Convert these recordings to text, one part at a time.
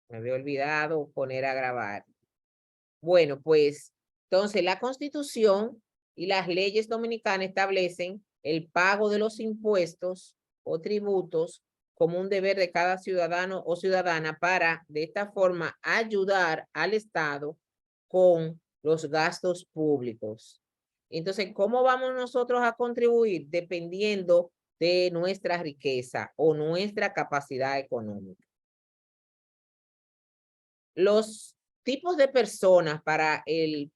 Me había olvidado poner a grabar. Bueno, pues entonces la Constitución y las leyes dominicanas establecen el pago de los impuestos o tributos como un deber de cada ciudadano o ciudadana para, de esta forma, ayudar al Estado con los gastos públicos. Entonces, ¿cómo vamos nosotros a contribuir? Dependiendo de nuestra riqueza o nuestra capacidad económica. Los tipos de personas para el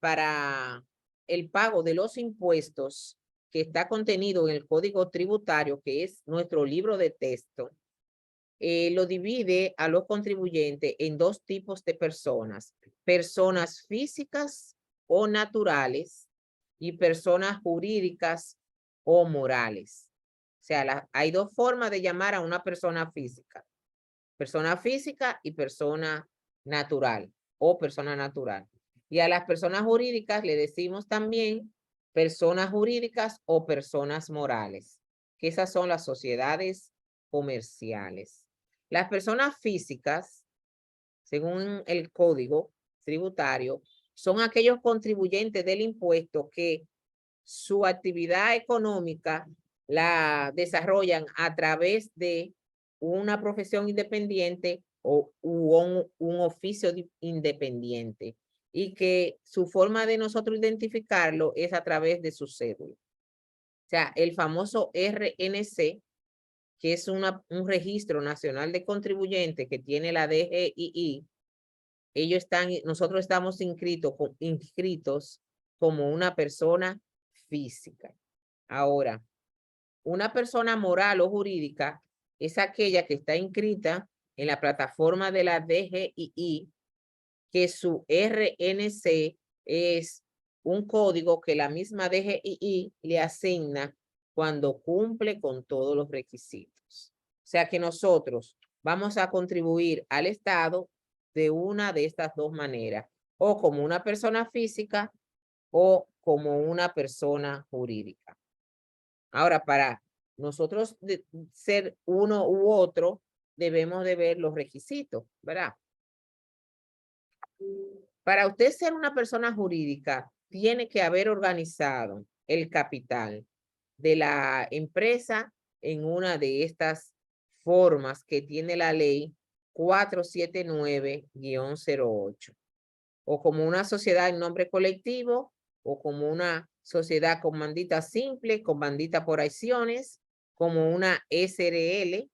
pago de los impuestos que está contenido en el Código Tributario, que es nuestro libro de texto, lo divide a los contribuyentes en dos tipos de personas: personas físicas o naturales y personas jurídicas o morales. O sea, hay dos formas de llamar a una persona física y persona natural o persona natural. Y a las personas jurídicas le decimos también personas jurídicas o personas morales, que esas son las sociedades comerciales. Las personas físicas, según el Código Tributario, son aquellos contribuyentes del impuesto que su actividad económica la desarrollan a través de una profesión independiente o un oficio independiente, y que su forma de nosotros identificarlo es a través de su cédula. O sea, el famoso RNC, que es un registro nacional de contribuyentes que tiene la DGII, nosotros estamos inscritos como una persona física. Ahora, una persona moral o jurídica es aquella que está inscrita en la plataforma de la DGII, que su RNC es un código que la misma DGII le asigna cuando cumple con todos los requisitos. O sea que nosotros vamos a contribuir al Estado de una de estas dos maneras, o como una persona física o como una persona jurídica. Ahora, para nosotros ser uno u otro, debemos de ver los requisitos, ¿verdad? Para usted ser una persona jurídica, tiene que haber organizado el capital de la empresa en una de estas formas que tiene la ley 479-08, o como una sociedad en nombre colectivo, o como una sociedad con mandita simple, con mandita por acciones, como una SRL,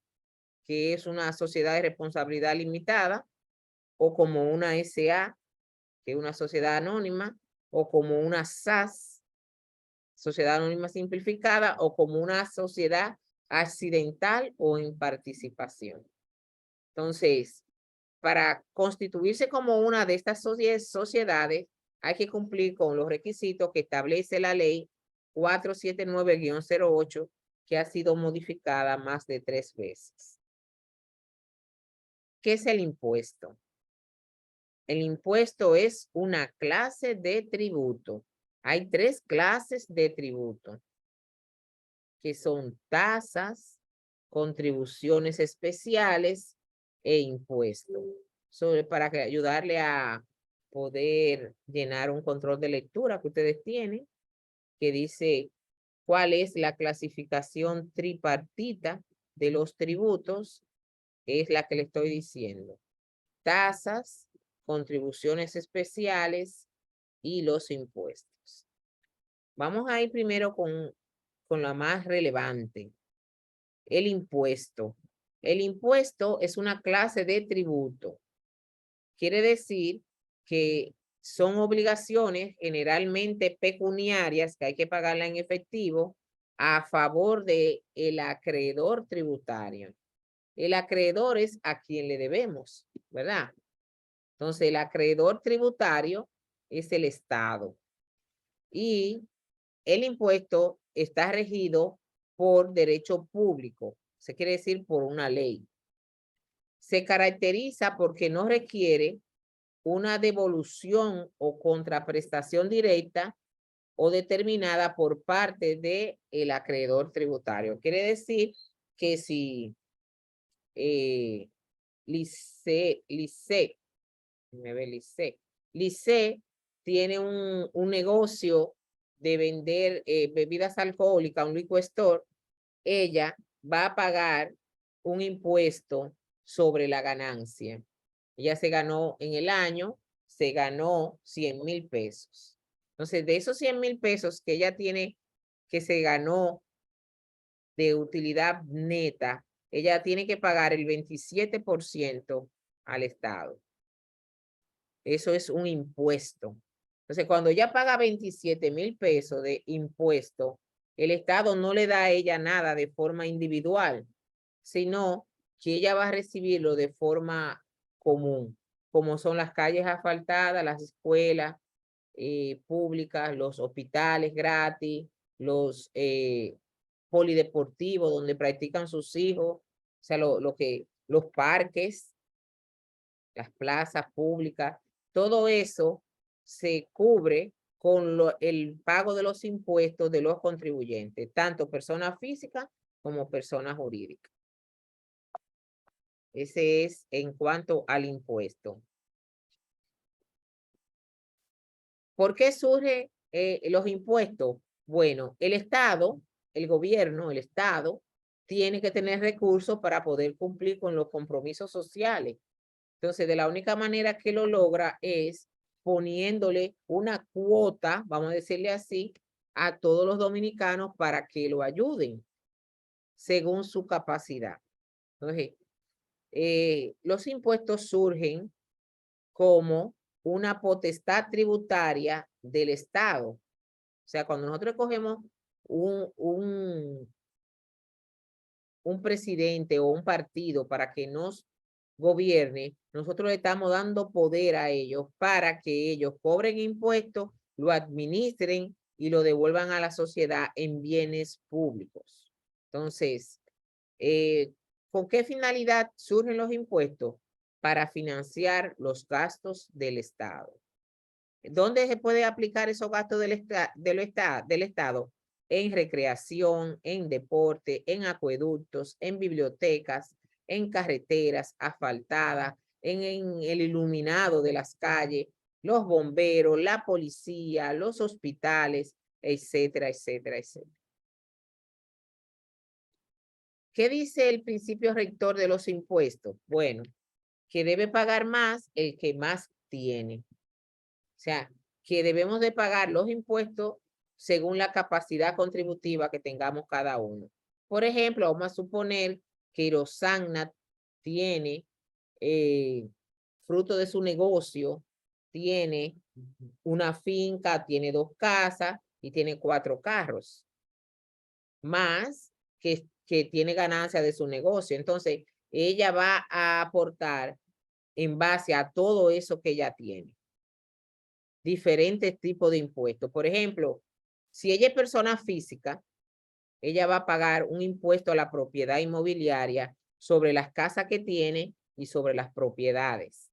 que es una sociedad de responsabilidad limitada, o como una SA, que es una sociedad anónima, o como una SAS, sociedad anónima simplificada, o como una sociedad accidental o en participación. Entonces, para constituirse como una de estas sociedades, hay que cumplir con los requisitos que establece la ley 479-08, que ha sido modificada más de 3 veces. ¿Qué es el impuesto? El impuesto es una clase de tributo. Hay 3 clases de tributo, que son tasas, contribuciones especiales e impuestos. Para ayudarle a poder llenar un control de lectura que ustedes tienen, que dice cuál es la clasificación tripartita de los tributos, es la que le estoy diciendo: tasas, contribuciones especiales y los impuestos. Vamos a ir primero con la más relevante, el impuesto. El impuesto es una clase de tributo. Quiere decir que son obligaciones generalmente pecuniarias que hay que pagarla en efectivo a favor del acreedor tributario. El acreedor es a quien le debemos, ¿verdad? Entonces, el acreedor tributario es el Estado. Y el impuesto está regido por derecho público, se quiere decir por una ley. Se caracteriza porque no requiere una devolución o contraprestación directa o determinada por parte del acreedor tributario. Quiere decir que si Lice tiene un negocio de vender bebidas alcohólicas, un liquor store. Ella va a pagar un impuesto sobre la ganancia. Ella se ganó en el año, se ganó 100,000 pesos. Entonces, de esos 100,000 pesos que ella tiene, que se ganó de utilidad neta, ella tiene que pagar el 27% al Estado. Eso es un impuesto. Entonces, cuando ella paga 27,000 pesos de impuesto, el Estado no le da a ella nada de forma individual, sino que ella va a recibirlo de forma común, como son las calles asfaltadas, las escuelas públicas, los hospitales gratis, los polideportivos donde practican sus hijos, o sea, los parques, las plazas públicas, todo eso se cubre con el pago de los impuestos de los contribuyentes, tanto personas físicas como personas jurídicas. Ese es en cuanto al impuesto. ¿Por qué surgen los impuestos? Bueno, el Estado, el gobierno, el Estado, tiene que tener recursos para poder cumplir con los compromisos sociales. Entonces, de la única manera que lo logra es poniéndole una cuota, vamos a decirle así, a todos los dominicanos para que lo ayuden según su capacidad. Entonces, los impuestos surgen como una potestad tributaria del Estado. O sea, cuando nosotros cogemos un presidente o un partido para que nos gobierne, nosotros le estamos dando poder a ellos para que ellos cobren impuestos, lo administren y lo devuelvan a la sociedad en bienes públicos. Entonces, ¿con qué finalidad surgen los impuestos? Para financiar los gastos del Estado. ¿Dónde se puede aplicar esos gastos del Estado? En recreación, en deporte, en acueductos, en bibliotecas, en carreteras asfaltadas, en el iluminado de las calles, los bomberos, la policía, los hospitales, etcétera, etcétera, etcétera. ¿Qué dice el principio rector de los impuestos? Bueno, que debe pagar más el que más tiene. O sea, que debemos de pagar los impuestos según la capacidad contributiva que tengamos cada uno. Por ejemplo, vamos a suponer que Rosagna tiene, fruto de su negocio, tiene una finca, tiene 2 casas y tiene 4 carros, más que tiene ganancia de su negocio. Entonces, ella va a aportar en base a todo eso que ella tiene diferentes tipos de impuestos. Por ejemplo, si ella es persona física, ella va a pagar un impuesto a la propiedad inmobiliaria sobre las casas que tiene y sobre las propiedades.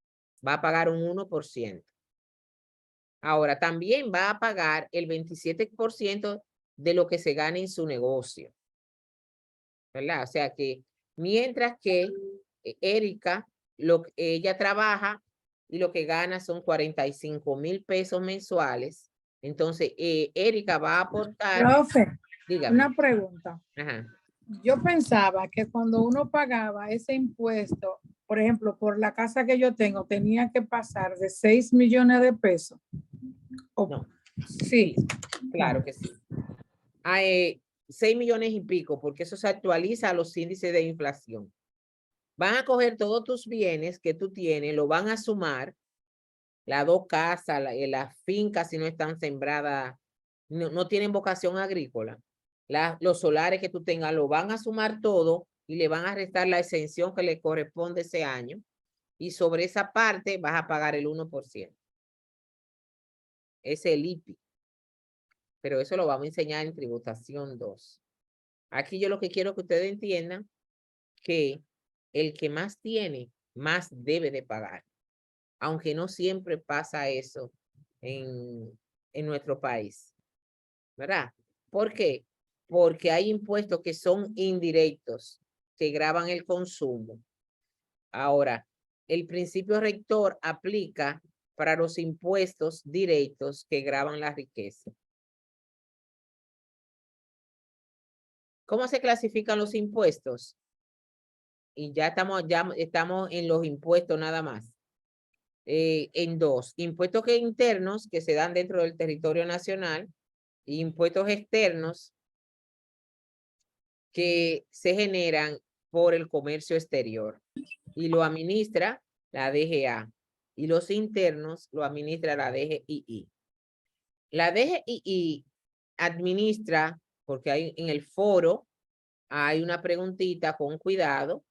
Va a pagar un 1%. Ahora, también va a pagar el 27% de lo que se gane en su negocio. ¿Verdad? O sea que mientras que Erika, ella trabaja y lo que gana son 45,000 pesos mensuales. Entonces, Erika va a aportar. Profe, Dígame. una pregunta. Ajá. Yo pensaba que cuando uno pagaba ese impuesto, por ejemplo, por la casa que yo tengo, tenía que pasar de 6 millones de pesos. No. Sí. Claro que sí. 6 millones y pico, porque eso se actualiza a los índices de inflación. Van a coger todos tus bienes que tú tienes, lo van a sumar, las 2 casas, las fincas si no están sembradas, no tienen vocación agrícola, los solares que tú tengas, lo van a sumar todo y le van a restar la exención que le corresponde ese año y sobre esa parte vas a pagar el 1%. Es el IPI. Pero eso lo vamos a enseñar en tributación 2. Aquí yo lo que quiero que ustedes entiendan que el que más tiene, más debe de pagar. Aunque no siempre pasa eso en nuestro país. ¿Verdad? ¿Por qué? Porque hay impuestos que son indirectos, que gravan el consumo. Ahora, el principio rector aplica para los impuestos directos que gravan la riqueza. ¿Cómo se clasifican los impuestos? Y ya estamos en los impuestos nada más. En dos, impuestos internos que se dan dentro del territorio nacional y impuestos externos que se generan por el comercio exterior y lo administra la DGA y los internos lo administra la DGII. La DGII administra, porque hay en el foro hay una preguntita con cuidado.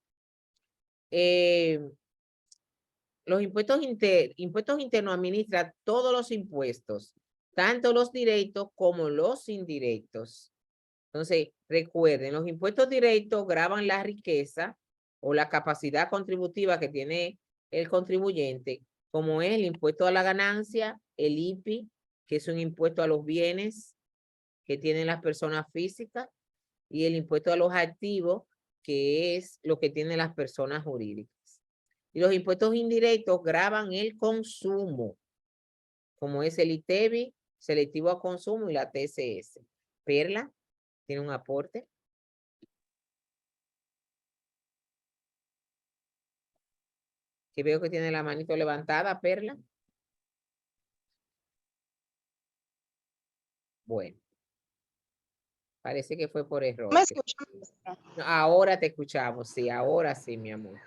Los impuestos internos administran todos los impuestos, tanto los directos como los indirectos. Entonces, recuerden, los impuestos directos gravan la riqueza o la capacidad contributiva que tiene el contribuyente, como es el impuesto a la ganancia, el IPI, que es un impuesto a los bienes que tienen las personas físicas, y el impuesto a los activos, que es lo que tienen las personas jurídicas. Y los impuestos indirectos gravan el consumo, como es el ITEBI, selectivo a consumo, y la TCS. Perla, ¿tiene un aporte? Que veo que tiene la manito levantada, Perla. Bueno. Parece que fue por error. ¿Me escuchan? Ahora te escuchamos, sí, ahora sí, mi amor.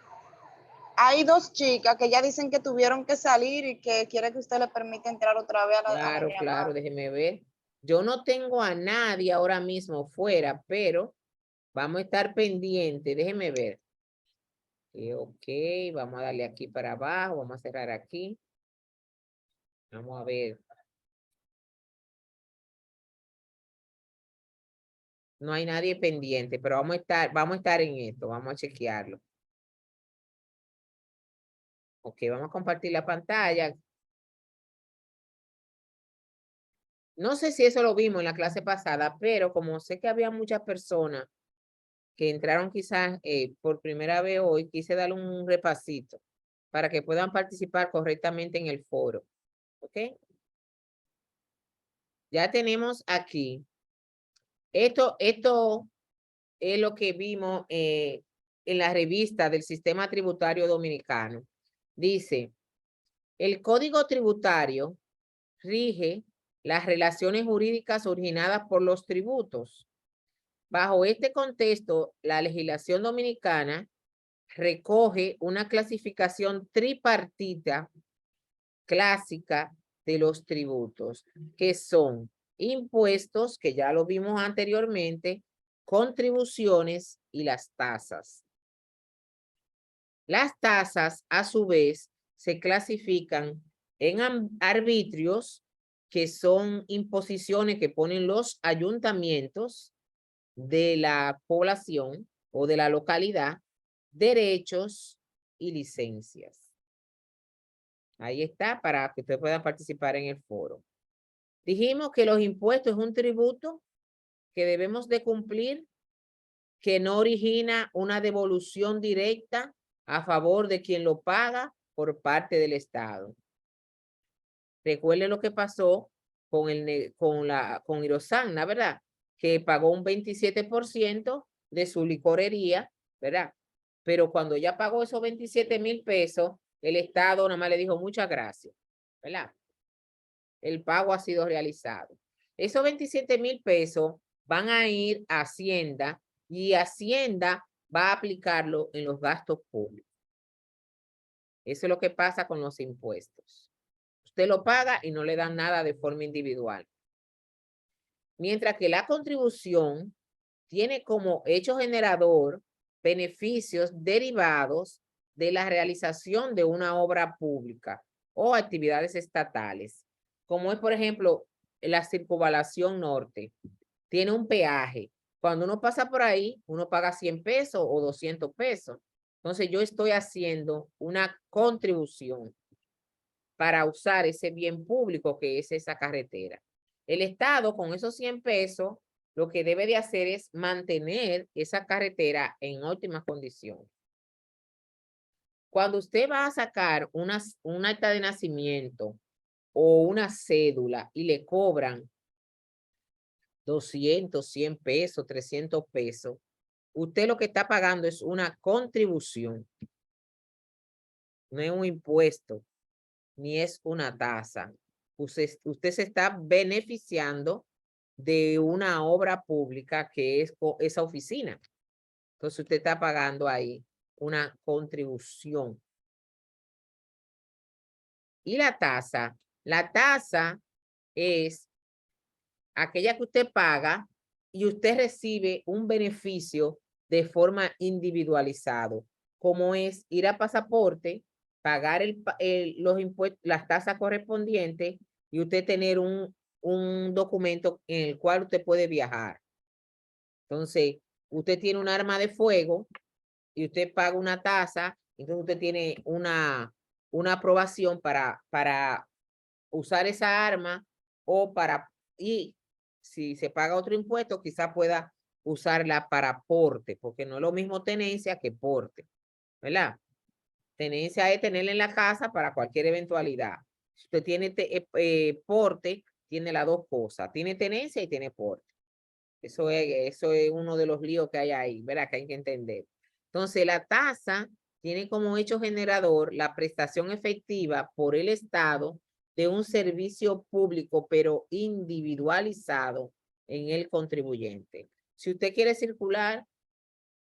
Hay dos chicas que ya dicen que tuvieron que salir y que quiere que usted le permita entrar otra vez a la Claro, llamada. claro, déjeme ver. Yo no tengo a nadie ahora mismo fuera, pero vamos a estar pendientes. Déjeme ver. Ok, vamos a darle aquí para abajo, vamos a cerrar aquí. Vamos a ver. No hay nadie pendiente, pero vamos a estar en esto, vamos a chequearlo. Ok, vamos a compartir la pantalla. No sé si eso lo vimos en la clase pasada, pero como sé que había muchas personas que entraron quizás por primera vez hoy, quise darle un repasito para que puedan participar correctamente en el foro. ¿Ok? Ya tenemos aquí. Esto es lo que vimos en la revista del Sistema Tributario Dominicano. Dice, el Código Tributario rige las relaciones jurídicas originadas por los tributos. Bajo este contexto, la legislación dominicana recoge una clasificación tripartita clásica de los tributos, que son impuestos, que ya lo vimos anteriormente, contribuciones y las tasas. Las tasas, a su vez, se clasifican en arbitrios, que son imposiciones que ponen los ayuntamientos de la población o de la localidad, derechos y licencias. Ahí está, para que ustedes puedan participar en el foro. Dijimos que los impuestos es un tributo que debemos de cumplir, que no origina una devolución directa a favor de quien lo paga por parte del Estado. Recuerden lo que pasó con Irosana, ¿verdad? Que pagó un 27% de su licorería, ¿verdad? Pero cuando ya pagó esos 27,000 pesos, el Estado nada más le dijo muchas gracias, ¿verdad? El pago ha sido realizado. Esos 27,000 pesos van a ir a Hacienda y Hacienda va a aplicarlo en los gastos públicos. Eso es lo que pasa con los impuestos. Usted lo paga y no le dan nada de forma individual. Mientras que la contribución tiene como hecho generador beneficios derivados de la realización de una obra pública o actividades estatales, como es, por ejemplo, la circunvalación norte. Tiene un peaje. Cuando uno pasa por ahí, uno paga 100 pesos o 200 pesos. Entonces, yo estoy haciendo una contribución para usar ese bien público que es esa carretera. El Estado, con esos 100 pesos, lo que debe de hacer es mantener esa carretera en óptimas condiciones. Cuando usted va a sacar un acta de nacimiento o una cédula y le cobran 200, 100 pesos, 300 pesos, usted lo que está pagando es una contribución, no es un impuesto, ni es una tasa. Usted se está beneficiando de una obra pública que es esa oficina. Entonces usted está pagando ahí una contribución. Y la tasa es aquella que usted paga y usted recibe un beneficio de forma individualizado, como es ir a pasaporte, pagar los impuestos, las tasas correspondientes y usted tener un documento en el cual usted puede viajar. Entonces, usted tiene un arma de fuego y usted paga una tasa, entonces usted tiene una aprobación para usar esa arma o y si se paga otro impuesto, quizá pueda usarla para porte, porque no es lo mismo tenencia que porte, ¿verdad? Tenencia es tenerla en la casa para cualquier eventualidad. Si usted tiene porte, tiene las dos cosas, tiene tenencia y tiene porte. Eso es uno de los líos que hay ahí, ¿verdad? Que hay que entender. Entonces, la tasa tiene como hecho generador la prestación efectiva por el Estado de un servicio público, pero individualizado en el contribuyente. Si usted quiere circular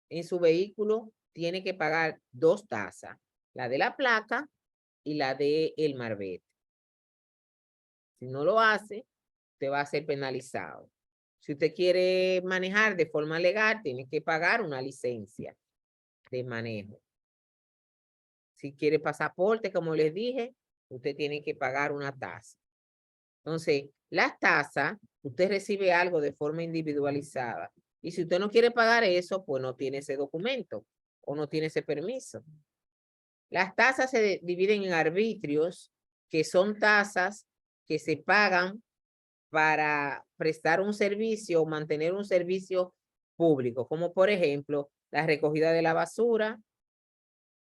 en su vehículo, tiene que pagar dos tasas, la de la placa y la de el marbete. Si no lo hace, usted va a ser penalizado. Si usted quiere manejar de forma legal, tiene que pagar una licencia de manejo. Si quiere pasaporte, como les dije, usted tiene que pagar una tasa. Entonces, las tasas, usted recibe algo de forma individualizada. Y si usted no quiere pagar eso, pues no tiene ese documento o no tiene ese permiso. Las tasas se dividen en arbitrios, que son tasas que se pagan para prestar un servicio o mantener un servicio público, como por ejemplo, la recogida de la basura,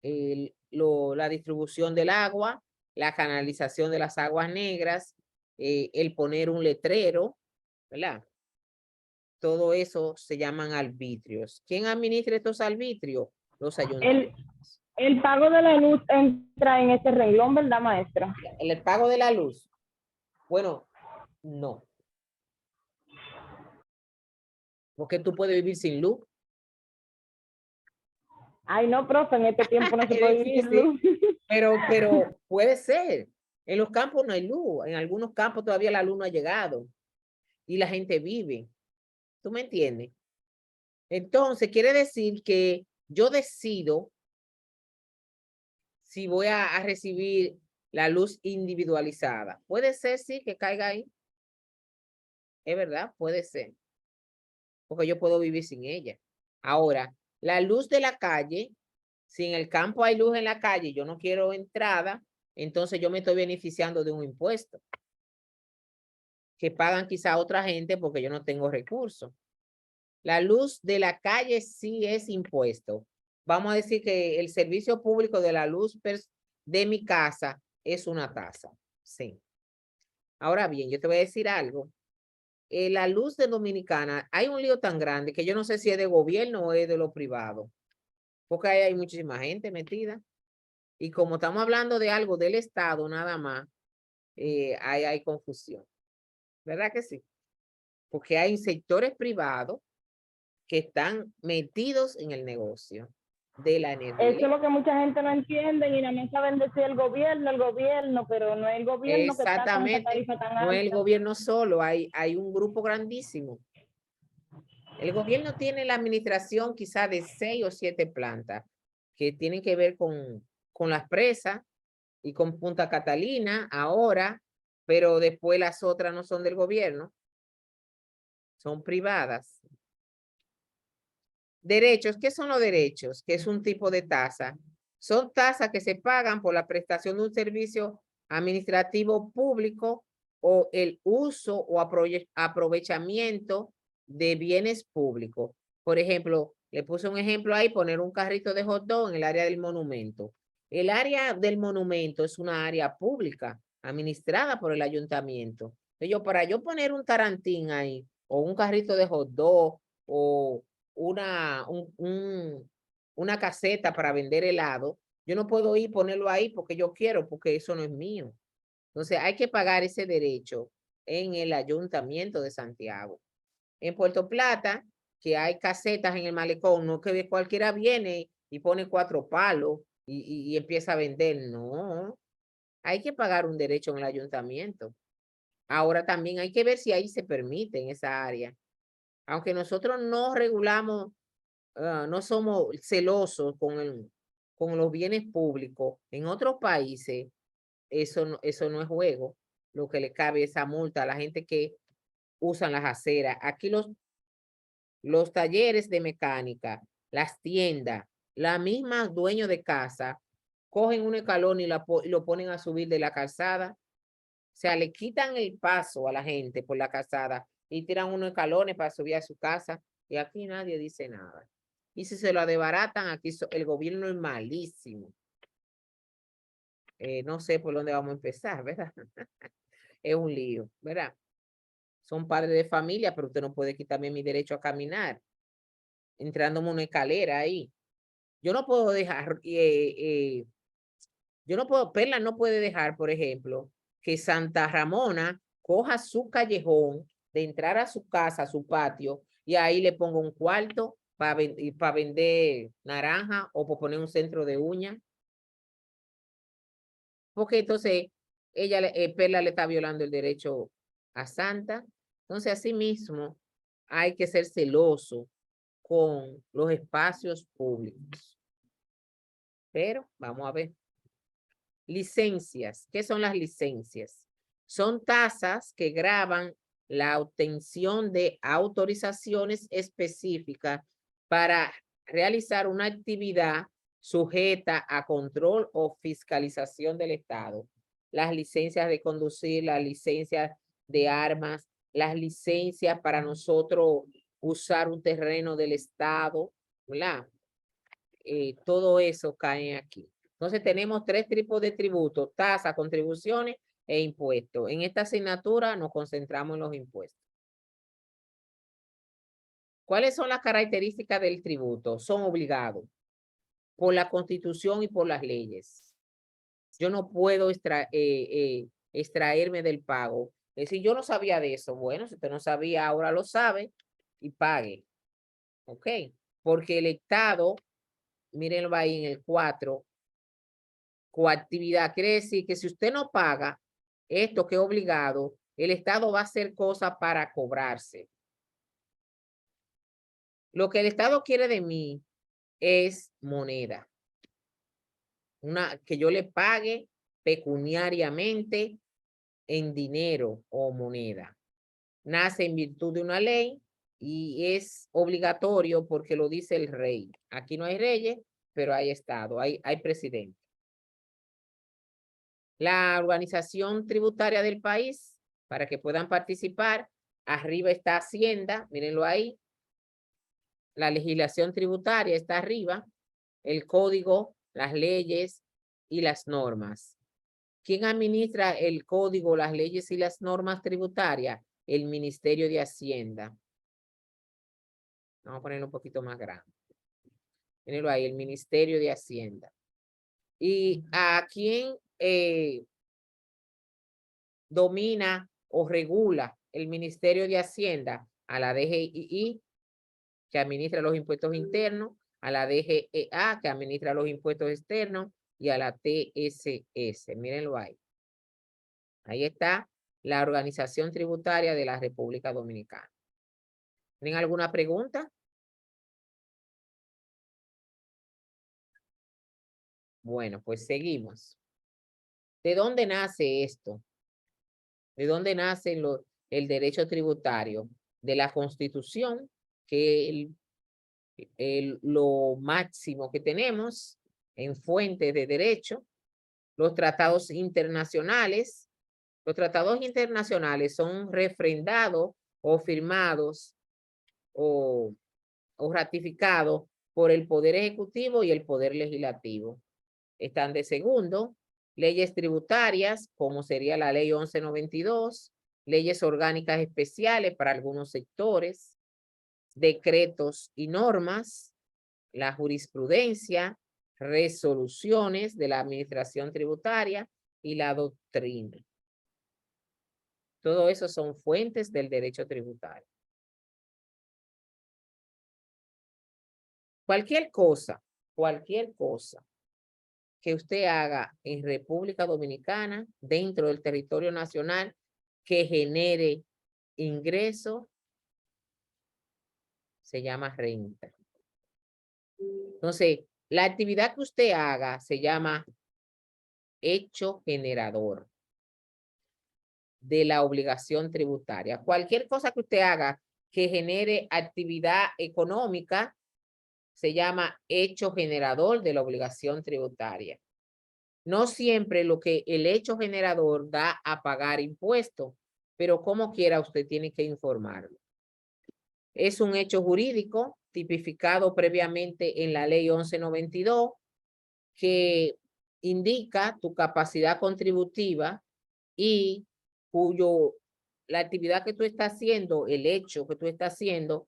la distribución del agua, la canalización de las aguas negras, el poner un letrero, ¿verdad? Todo eso se llaman arbitrios. ¿Quién administra estos arbitrios? Los ayuntamientos. El pago de la luz entra en ese renglón, ¿verdad, maestra? El pago de la luz. Bueno, no. Porque tú puedes vivir sin luz. Ay, no, profe, en este tiempo no se Es puede vivir sin luz. Pero puede ser. En los campos no hay luz. En algunos campos todavía la luz no ha llegado. Y la gente vive. ¿Tú me entiendes? Entonces, quiere decir que yo decido si voy a recibir la luz individualizada. Puede ser, sí, que caiga ahí. Es verdad, puede ser. Porque yo puedo vivir sin ella. Ahora, la luz de la calle, si en el campo hay luz en la calle y yo no quiero entrada, entonces yo me estoy beneficiando de un impuesto que pagan quizá otra gente porque yo no tengo recursos. La luz de la calle sí es impuesto. Vamos a decir que el servicio público de la luz de mi casa es una tasa. Sí. Ahora bien, yo te voy a decir algo. La luz de Dominicana, hay un lío tan grande que yo no sé si es de gobierno o es de lo privado. Porque ahí hay muchísima gente metida. Y como estamos hablando de algo del Estado nada más, ahí hay confusión. ¿Verdad que sí? Porque hay sectores privados que están metidos en el negocio de la energía. Eso es lo que mucha gente no entiende y también saben decir el gobierno, pero no es el gobierno que está con esa tarifa tan alta. No es el gobierno solo, hay un grupo grandísimo. El gobierno tiene la administración quizá de 6 o 7 plantas que tienen que ver con las presas y con Punta Catalina ahora, pero después las otras no son del gobierno, son privadas. Derechos, ¿qué son los derechos? Que es un tipo de tasa. Son tasas que se pagan por la prestación de un servicio administrativo público o el uso o aprovechamiento de bienes públicos. Por ejemplo, le puse un ejemplo ahí, poner un carrito de hot dog en el área del monumento. El área del monumento es una área pública administrada por el ayuntamiento. Para yo poner un tarantín ahí, o un carrito de hot dog, o una caseta para vender helado, yo no puedo ir y ponerlo ahí porque yo quiero, porque eso no es mío. Entonces hay que pagar ese derecho en el ayuntamiento de Santiago. En Puerto Plata, que hay casetas en el malecón, no que cualquiera viene y pone 4 palos y empieza a vender. No, hay que pagar un derecho en el ayuntamiento. Ahora también hay que ver si ahí se permite en esa área. Aunque nosotros no regulamos, no somos celosos con los bienes públicos, en otros países eso no es juego. Lo que le cabe esa multa a la gente que usan las aceras. Aquí los talleres de mecánica, las tiendas, la misma dueño de casa, cogen un escalón y lo ponen a subir de la calzada. O sea, le quitan el paso a la gente por la calzada y tiran unos escalones para subir a su casa y aquí nadie dice nada. Y si se lo desbaratan, aquí el gobierno es malísimo. No sé por dónde vamos a empezar, ¿verdad? Es un lío, ¿verdad? Son padres de familia, pero usted no puede quitarme mi derecho a caminar, entrándome una escalera ahí. Yo no puedo dejar, Perla no puede dejar, por ejemplo, que Santa Ramona coja su callejón de entrar a su casa, a su patio, y ahí le ponga un cuarto para vender naranja o para poner un centro de uñas. Porque entonces Perla le está violando el derecho a Santa. Entonces, asimismo, hay que ser celoso con los espacios públicos. Pero vamos a ver. Licencias. ¿Qué son las licencias? Son tasas que gravan la obtención de autorizaciones específicas para realizar una actividad sujeta a control o fiscalización del Estado. Las licencias de conducir, las licencias de armas, las licencias para nosotros usar un terreno del Estado, ¿verdad? Todo eso cae aquí. Entonces tenemos 3 tipos de tributos: tasas, contribuciones e impuestos. En esta asignatura nos concentramos en los impuestos. ¿Cuáles son las características del tributo? Son obligados por la Constitución y por las leyes. Yo no puedo extraerme del pago. Es decir, yo no sabía de eso. Bueno, si usted no sabía, ahora lo sabe y pague. ¿Ok? Porque el Estado, mírenlo ahí en el 4, coactividad, quiere decir que si usted no paga esto que es obligado, el Estado va a hacer cosas para cobrarse. Lo que el Estado quiere de mí es moneda. Que yo le pague pecuniariamente en dinero o moneda. Nace en virtud de una ley y es obligatorio porque lo dice el rey. Aquí no hay reyes, pero hay Estado, hay presidente. La organización tributaria del país, para que puedan participar, arriba está Hacienda, mírenlo ahí. La legislación tributaria está arriba, el código, las leyes y las normas. ¿Quién administra el código, las leyes y las normas tributarias? El Ministerio de Hacienda. Vamos a ponerlo un poquito más grande. Mírenlo ahí, el Ministerio de Hacienda. ¿Y a quién domina o regula el Ministerio de Hacienda? A la DGI, que administra los impuestos internos, a la DGEA, que administra los impuestos externos, y a la TSS. Mírenlo ahí. Ahí está la organización tributaria de la República Dominicana. ¿Tienen alguna pregunta? Bueno, pues seguimos. ¿De dónde nace esto? ¿De dónde nace el derecho tributario? De la Constitución, que lo máximo que tenemos en fuentes de derecho, los tratados internacionales. Los tratados internacionales son refrendados o firmados o ratificados por el Poder Ejecutivo y el Poder Legislativo. están de segundo. Leyes tributarias, como sería la ley 1192, leyes orgánicas especiales para algunos sectores, decretos y normas, la jurisprudencia, resoluciones de la administración tributaria y la doctrina. Todo eso son fuentes del derecho tributario. Cualquier cosa que usted haga en República Dominicana, dentro del territorio nacional, que genere ingreso, se llama renta. Entonces, la actividad que usted haga se llama hecho generador de la obligación tributaria. Cualquier cosa que usted haga que genere actividad económica se llama hecho generador de la obligación tributaria. No siempre lo que el hecho generador da a pagar impuestos, pero como quiera usted tiene que informarlo. Es un hecho jurídico tipificado previamente en la ley 1192 que indica tu capacidad contributiva y la actividad que tú estás haciendo, el hecho que tú estás haciendo,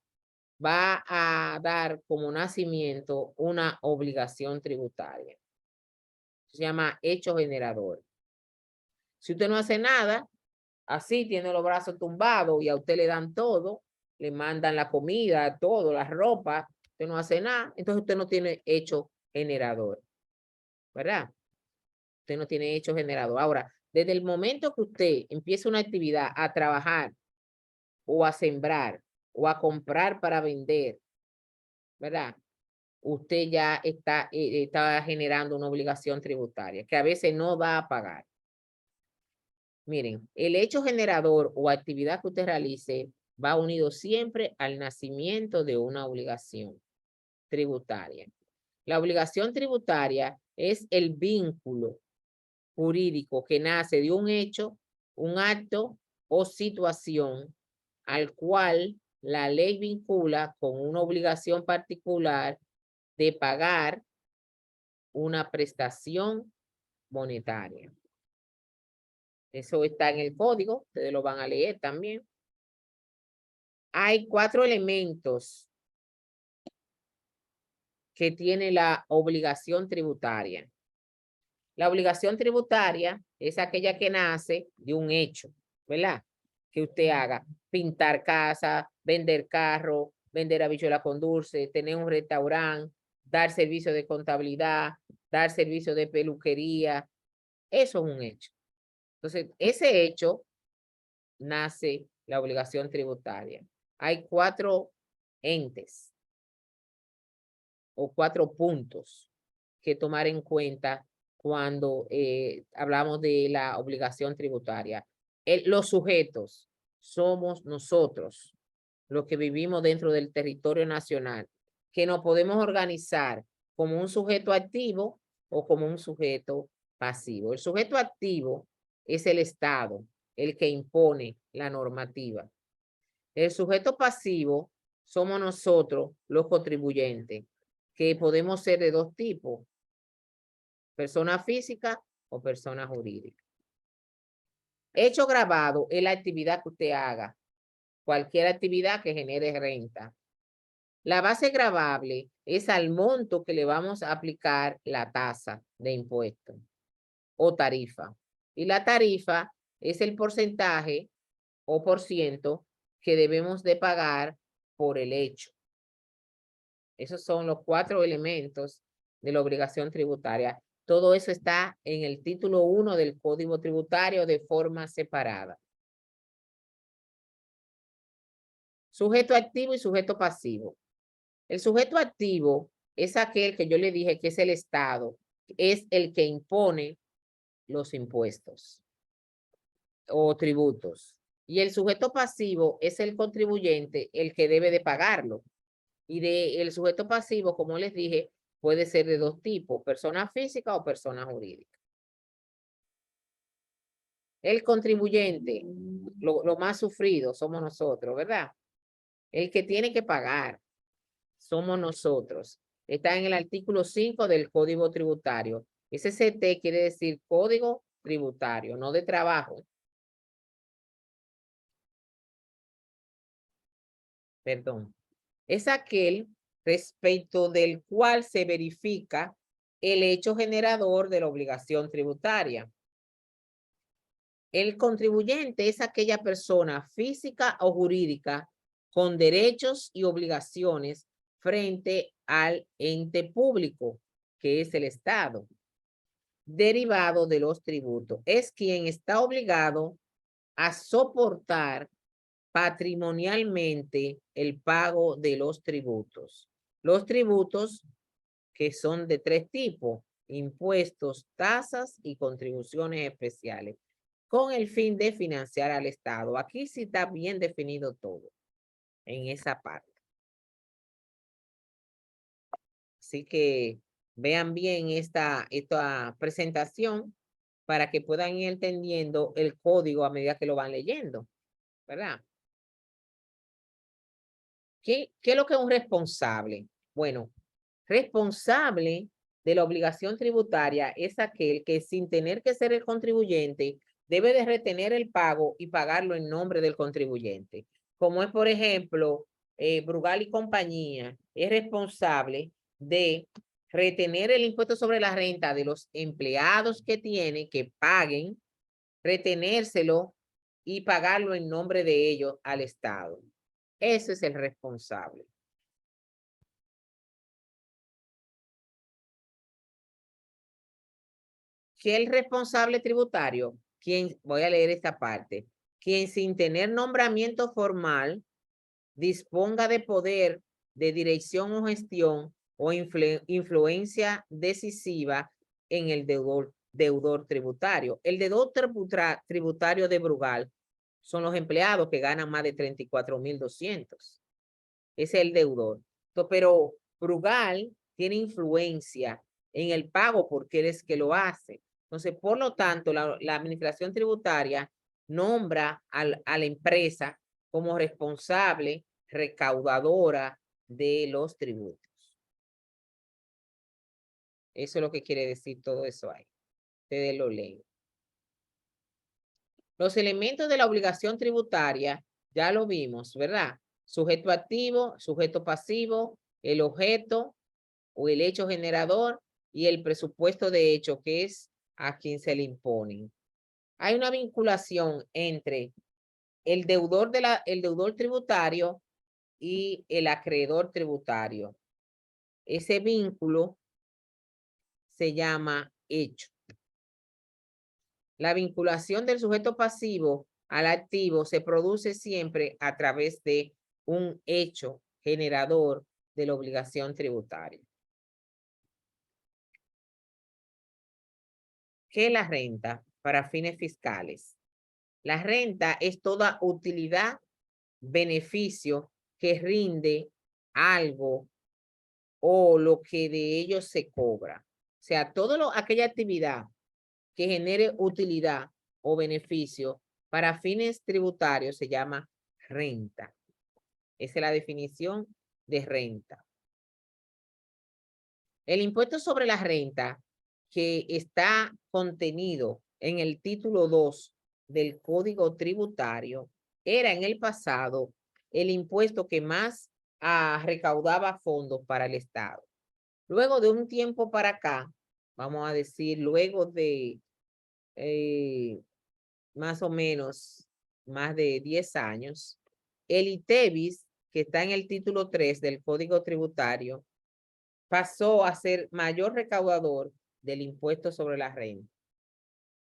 va a dar como nacimiento una obligación tributaria. Se llama hecho generador. Si usted no hace nada, así tiene los brazos tumbados y a usted le dan todo, le mandan la comida, todo, la ropa, usted no hace nada, entonces usted no tiene hecho generador, ¿verdad? Usted no tiene hecho generador. Ahora, desde el momento que usted empieza una actividad a trabajar o a sembrar o a comprar para vender, ¿verdad? Usted ya está generando una obligación tributaria que a veces no va a pagar. Miren, el hecho generador o actividad que usted realice va unido siempre al nacimiento de una obligación tributaria. La obligación tributaria es el vínculo jurídico que nace de un hecho, un acto o situación al cual la ley vincula con una obligación particular de pagar una prestación monetaria. Eso está en el código, ustedes lo van a leer también. Hay 4 elementos que tiene la obligación tributaria. La obligación tributaria es aquella que nace de un hecho, ¿verdad? Que usted haga, pintar casa, vender carro, vender habichuela con dulce, tener un restaurante, dar servicio de contabilidad, dar servicio de peluquería. Eso es un hecho. Entonces, ese hecho nace la obligación tributaria. Hay 4 entes o 4 puntos que tomar en cuenta cuando hablamos de la obligación tributaria. Los sujetos somos nosotros, los que vivimos dentro del territorio nacional, que nos podemos organizar como un sujeto activo o como un sujeto pasivo. El sujeto activo es el Estado, el que impone la normativa. El sujeto pasivo somos nosotros, los contribuyentes, que podemos ser de 2 tipos, persona física o persona jurídica. Hecho grabado es la actividad que usted haga, cualquier actividad que genere renta. La base gravable es al monto que le vamos a aplicar la tasa de impuesto o tarifa. Y la tarifa es el porcentaje o por ciento que debemos de pagar por el hecho. Esos son los 4 elementos de la obligación tributaria. Todo eso está en el título 1 del Código Tributario de forma separada. Sujeto activo y sujeto pasivo. El sujeto activo es aquel que yo le dije que es el Estado, es el que impone los impuestos o tributos. Y el sujeto pasivo es el contribuyente, el que debe de pagarlo. Y el sujeto pasivo, como les dije, puede ser de 2 tipos, persona física o persona jurídica. El contribuyente, lo más sufrido somos nosotros, ¿verdad? El que tiene que pagar somos nosotros. Está en el artículo 5 del Código Tributario. SCT quiere decir Código Tributario, no de trabajo. Perdón. Es aquel respecto del cual se verifica el hecho generador de la obligación tributaria. El contribuyente es aquella persona física o jurídica con derechos y obligaciones frente al ente público, que es el Estado, derivado de los tributos. Es quien está obligado a soportar patrimonialmente el pago de los tributos. Los tributos que son de 3 tipos: impuestos, tasas y contribuciones especiales, con el fin de financiar al Estado. Aquí sí está bien definido todo en esa parte. Así que vean bien esta presentación para que puedan ir entendiendo el código a medida que lo van leyendo, ¿verdad? ¿Qué es lo que es un responsable? Bueno, responsable de la obligación tributaria es aquel que, sin tener que ser el contribuyente, debe de retener el pago y pagarlo en nombre del contribuyente. Como es, por ejemplo, Brugal y compañía, es responsable de retener el impuesto sobre la renta de los empleados que tiene, que paguen, retenérselo y pagarlo en nombre de ellos al Estado. Ese es el responsable. Que el responsable tributario, voy a leer esta parte, quien sin tener nombramiento formal disponga de poder de dirección o gestión o influencia decisiva en el deudor tributario. El deudor tributario de Brugal son los empleados que ganan más de 34,200. Ese es el deudor. Pero Brugal tiene influencia en el pago porque él es que lo hace. Entonces, por lo tanto, la administración tributaria nombra a la empresa como responsable recaudadora de los tributos. Eso es lo que quiere decir todo eso ahí. Ustedes lo leen. Los elementos de la obligación tributaria ya lo vimos, ¿verdad? Sujeto activo, sujeto pasivo, el objeto o el hecho generador y el presupuesto de hecho, que es a quien se le imponen. Hay una vinculación entre el deudor tributario y el acreedor tributario. Ese vínculo se llama hecho. La vinculación del sujeto pasivo al activo se produce siempre a través de un hecho generador de la obligación tributaria. ¿Qué es la renta para fines fiscales? La renta es toda utilidad, beneficio que rinde algo o lo que de ellos se cobra. O sea, aquella actividad que genere utilidad o beneficio para fines tributarios se llama renta. Esa es la definición de renta. El impuesto sobre la renta, que está contenido en el título 2 del Código Tributario, era en el pasado el impuesto que más recaudaba fondos para el Estado. Luego de un tiempo para acá, vamos a decir, luego de más o menos más de 10 años, el ITEVIS, que está en el título 3 del Código Tributario, pasó a ser mayor recaudador del impuesto sobre la renta.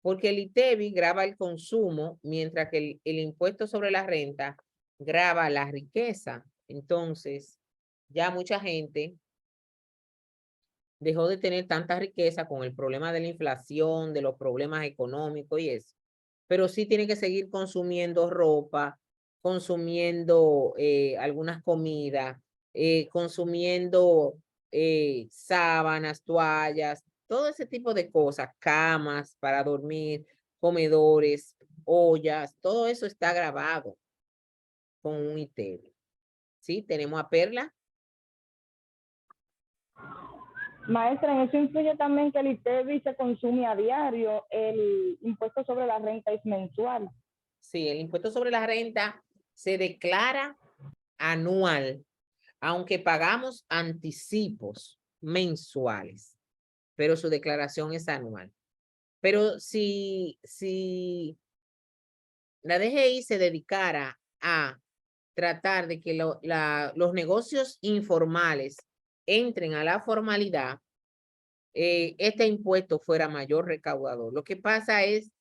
Porque el ITEVIS grava el consumo, mientras que el impuesto sobre la renta grava la riqueza. Entonces, ya mucha gente dejó de tener tanta riqueza con el problema de la inflación, de los problemas económicos y eso. Pero sí tiene que seguir consumiendo ropa, consumiendo algunas comidas, consumiendo sábanas, toallas, todo ese tipo de cosas, camas para dormir, comedores, ollas, todo eso está grabado con un ITEVIS. ¿Sí? Tenemos a Perla. Maestra, en eso influye también que el ITEVI se consume a diario, el impuesto sobre la renta es mensual. Sí, el impuesto sobre la renta se declara anual, aunque pagamos anticipos mensuales, pero su declaración es anual. Pero si la DGI se dedicara a tratar de que los negocios informales entren a la formalidad, este impuesto fuera mayor recaudador. Lo que pasa es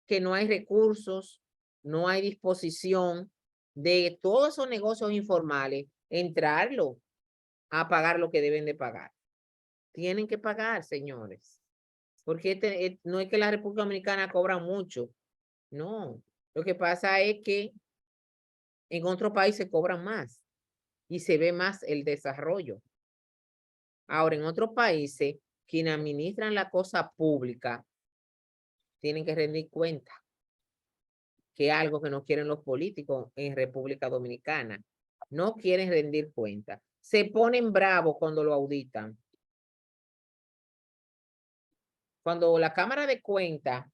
que no hay recursos, no hay disposición de todos esos negocios informales entrarlo a pagar lo que deben de pagar. Tienen que pagar, señores. Porque no es que la República Dominicana cobra mucho. No. Lo que pasa es que en otros países cobran más y se ve más el desarrollo. Ahora, en otros países, quienes administran la cosa pública tienen que rendir cuenta, que es algo que no quieren los políticos en República Dominicana. No quieren rendir cuenta. Se ponen bravos cuando lo auditan. Cuando la Cámara de Cuentas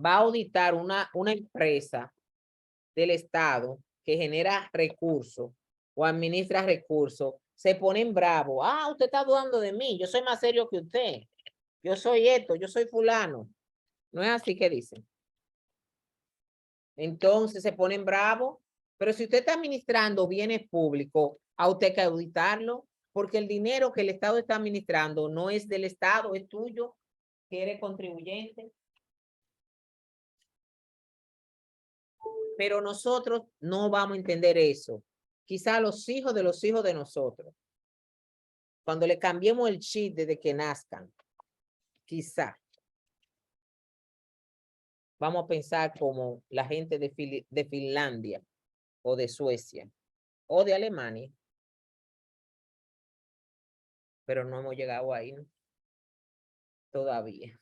va a auditar una empresa del Estado que genera recursos o administra recursos, se ponen bravos. Ah, usted está dudando de mí. Yo soy más serio que usted. Yo soy esto, yo soy fulano. No es así que dicen. Entonces se ponen bravos. Pero si usted está administrando bienes públicos, a usted hay que auditarlo, porque el dinero que el Estado está administrando no es del Estado, es tuyo, que eres contribuyente. Pero nosotros no vamos a entender eso. Quizá los hijos de nosotros, cuando le cambiemos el chip desde que nazcan, quizá vamos a pensar como la gente de Finlandia o de Suecia o de Alemania. Pero no hemos llegado ahí, ¿no? Todavía.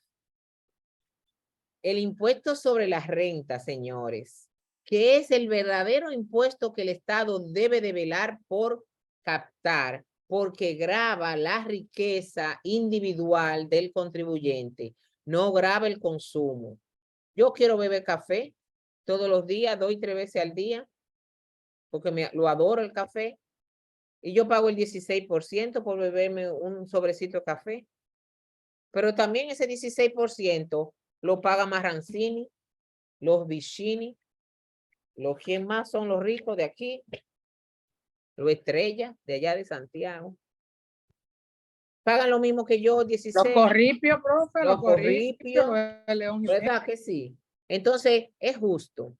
El impuesto sobre las rentas, señores, que es el verdadero impuesto que el Estado debe de velar por captar, porque grava la riqueza individual del contribuyente, no grava el consumo. Yo quiero beber café todos los días, 2 y 3 veces al día, porque lo adoro el café, y yo pago el 16% por beberme un sobrecito de café. Pero también ese 16% lo paga Marrancini, los Vicini, los quien más son los ricos de aquí, los Estrella de allá de Santiago. Pagan lo mismo que yo, 16. Los corripios, profe, los corripios. León ¿Verdad que sí? Entonces, ¿es justo?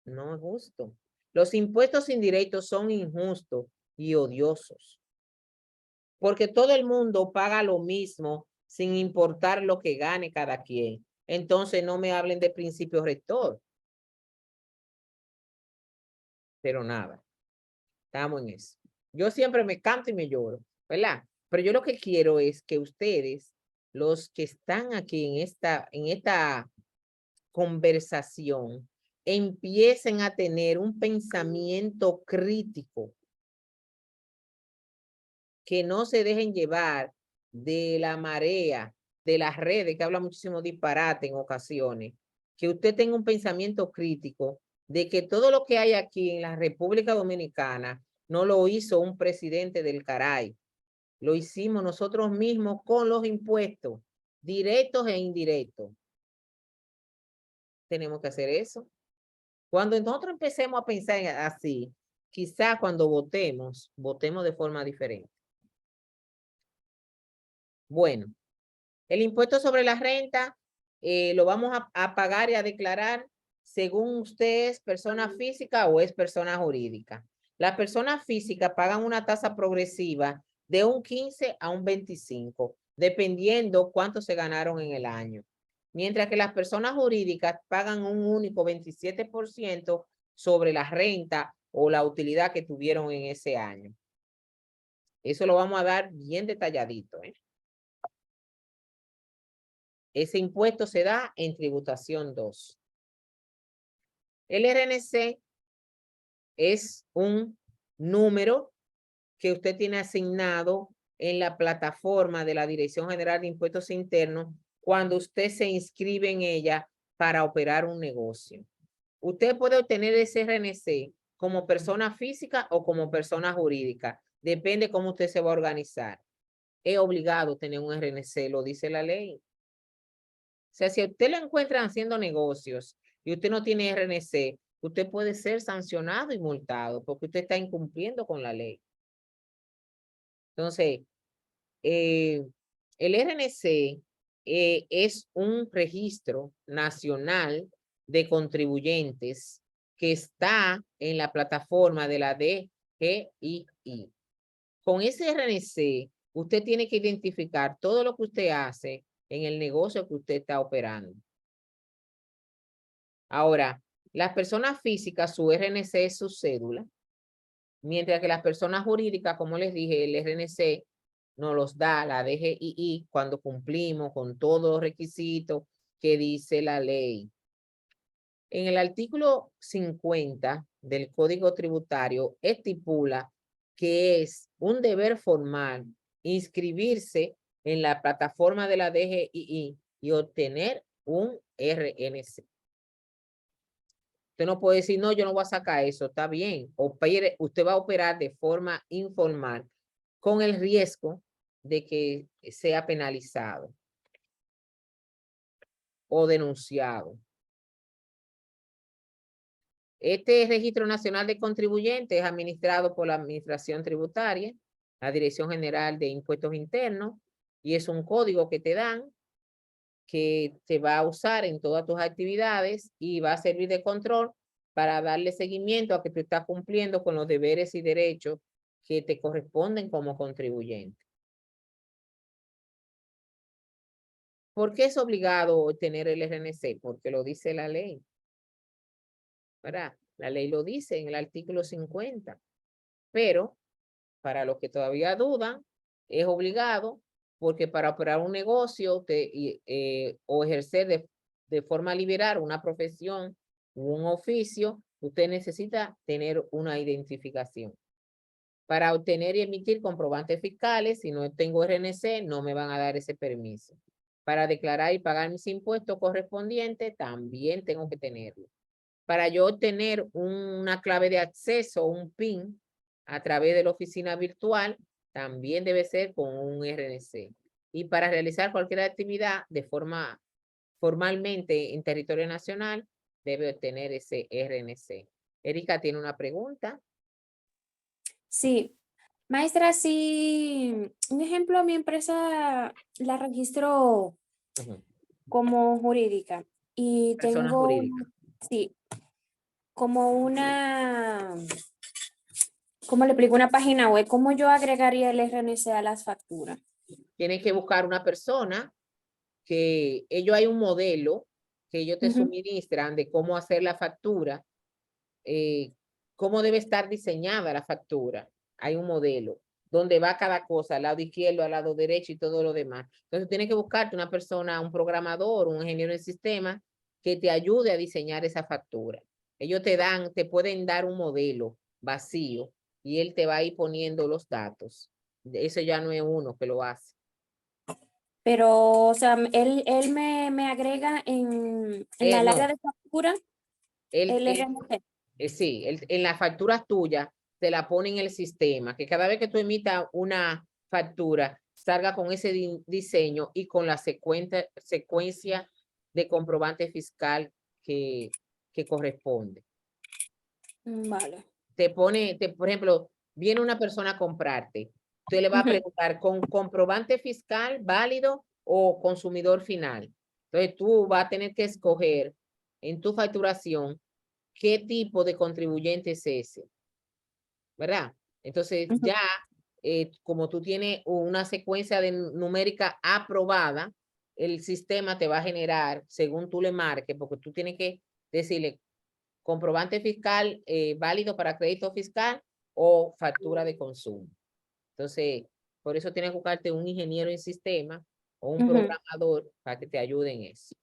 No es justo. Los impuestos indirectos son injustos y odiosos. Porque todo el mundo paga lo mismo sin importar lo que gane cada quien. Entonces, no me hablen de principio rector. Pero nada, estamos en eso. Yo siempre me canto y me lloro, ¿verdad? Pero yo lo que quiero es que ustedes, los que están aquí en esta conversación, empiecen a tener un pensamiento crítico, que no se dejen llevar de la marea, de las redes, que habla muchísimo disparate en ocasiones, que usted tenga un pensamiento crítico de que todo lo que hay aquí en la República Dominicana no lo hizo un presidente del caray, lo hicimos nosotros mismos con los impuestos, directos e indirectos. Tenemos que hacer eso. Cuando nosotros empecemos a pensar así, quizá cuando votemos de forma diferente. Bueno, el impuesto sobre la renta lo vamos a pagar y a declarar según usted es persona física o es persona jurídica. Las personas físicas pagan una tasa progresiva de un 15 a un 25, dependiendo cuánto se ganaron en el año. Mientras que las personas jurídicas pagan un único 27% sobre la renta o la utilidad que tuvieron en ese año. Eso lo vamos a dar bien detalladito, ¿eh? Ese impuesto se da en tributación 2. El RNC es un número que usted tiene asignado en la plataforma de la Dirección General de Impuestos Internos cuando usted se inscribe en ella para operar un negocio. Usted puede obtener ese RNC como persona física o como persona jurídica. Depende cómo usted se va a organizar. Es obligado tener un RNC, lo dice la ley. O sea, si a usted lo encuentran haciendo negocios y usted no tiene RNC, usted puede ser sancionado y multado porque usted está incumpliendo con la ley. Entonces, el RNC es un registro nacional de contribuyentes que está en la plataforma de la DGII. Con ese RNC, usted tiene que identificar todo lo que usted hace en el negocio que usted está operando. Ahora, las personas físicas, su RNC es su cédula, mientras que las personas jurídicas, como les dije, el RNC nos los da la DGII cuando cumplimos con todos los requisitos que dice la ley. En el artículo 50 del Código Tributario estipula que es un deber formal inscribirse en la plataforma de la DGII y obtener un RNC. Usted no puede decir, no, yo no voy a sacar eso, está bien. Usted va a operar de forma informal con el riesgo de que sea penalizado o denunciado. Este Registro Nacional de Contribuyentes es administrado por la Administración Tributaria, la Dirección General de Impuestos Internos, y es un código que te dan que te va a usar en todas tus actividades y va a servir de control para darle seguimiento a que tú estás cumpliendo con los deberes y derechos que te corresponden como contribuyente. ¿Por qué es obligado tener el RNC? Porque lo dice la ley. ¿Verdad? La ley lo dice en el artículo 50. Pero para los que todavía dudan, es obligado porque para operar un negocio o ejercer de forma liberal una profesión u un oficio, usted necesita tener una identificación. Para obtener y emitir comprobantes fiscales, si no tengo RNC, no me van a dar ese permiso. Para declarar y pagar mis impuestos correspondientes, también tengo que tenerlo. Para yo obtener una clave de acceso, un PIN, a través de la oficina virtual, también debe ser con un RNC. Y para realizar cualquier actividad de forma formalmente en territorio nacional, debe obtener ese RNC. Erika tiene una pregunta. Sí, maestra, si un ejemplo, mi empresa la registro como jurídica y Persona tengo, jurídica. sí, como ¿cómo le explico? Una página web, ¿cómo yo agregaría el RNC a las facturas? Tienes que buscar una persona que hay un modelo que ellos te suministran de cómo hacer la factura, cómo debe estar diseñada la factura. Hay un modelo donde va cada cosa, al lado izquierdo, al lado derecho y todo lo demás. Entonces tienes que buscarte una persona, un programador, un ingeniero de sistema que te ayude a diseñar esa factura. Ellos te pueden dar un modelo vacío y él te va a ir poniendo los datos. Eso ya no es uno que lo hace. Pero, o sea, él me agrega en la No. área de factura el Él, RNC. sí, en las facturas tuyas te la pone en el sistema, que cada vez que tú emitas una factura, salga con ese diseño y con la secuencia de comprobante fiscal que corresponde. Vale. Por ejemplo, viene una persona a comprarte, usted le va a preguntar con comprobante fiscal válido o consumidor final. Entonces tú vas a tener que escoger en tu facturación qué tipo de contribuyente es ese, ¿verdad? Entonces ya, como tú tienes una secuencia numérica aprobada, el sistema te va a generar, según tú le marques, porque tú tienes que decirle comprobante fiscal válido para crédito fiscal o factura de consumo. Entonces, por eso tienes que buscarte un ingeniero en sistema o un programador para que te ayude en eso.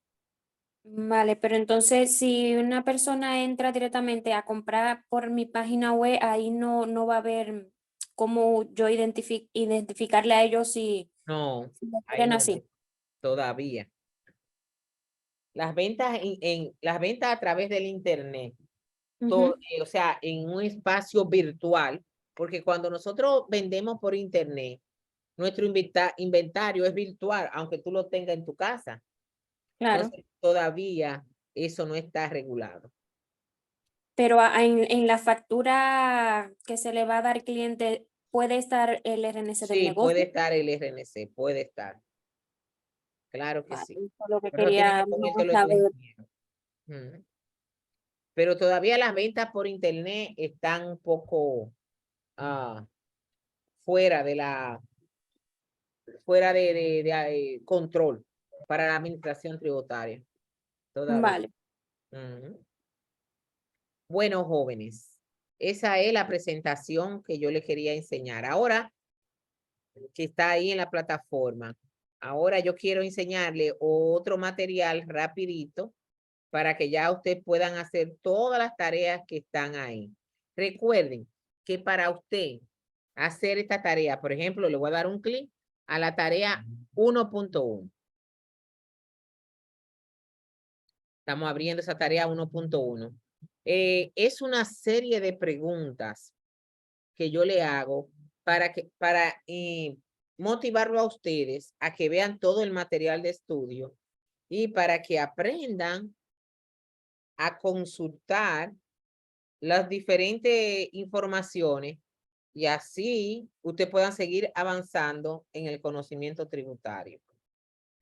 Vale, pero entonces si una persona entra directamente a comprar por mi página web, ahí no va a haber cómo yo identificarle a ellos si No, si lo ahí quieren no, así. todavía. Las ventas las ventas a través del internet, Ujú, o sea, en un espacio virtual, porque cuando nosotros vendemos por internet, nuestro inventario es virtual, aunque tú lo tengas en tu casa. claro, Entonces, todavía eso no está regulado. pero en la factura que se le va a dar al cliente, ¿puede estar el RNC del Sí, puede negocio? estar el RNC, puede estar. Claro que Vale, sí. eso es lo que Pero eso tiene que quería más ponértelo tu saber. ingeniero. Ujú. Pero todavía las ventas por internet están un poco fuera de control para la administración tributaria. Todavía. Vale, Ujú. Bueno, jóvenes, esa es la presentación que yo les quería enseñar. Ahora que está ahí en la plataforma. Ahora yo quiero enseñarle otro material rapidito para que ya ustedes puedan hacer todas las tareas que están ahí. Recuerden que para usted hacer esta tarea, por ejemplo, le voy a dar un clic a la tarea 1.1. Estamos abriendo esa tarea 1.1. Es una serie de preguntas que yo le hago para motivarlo a ustedes a que vean todo el material de estudio y para que aprendan a consultar las diferentes informaciones y así usted puedan seguir avanzando en el conocimiento tributario.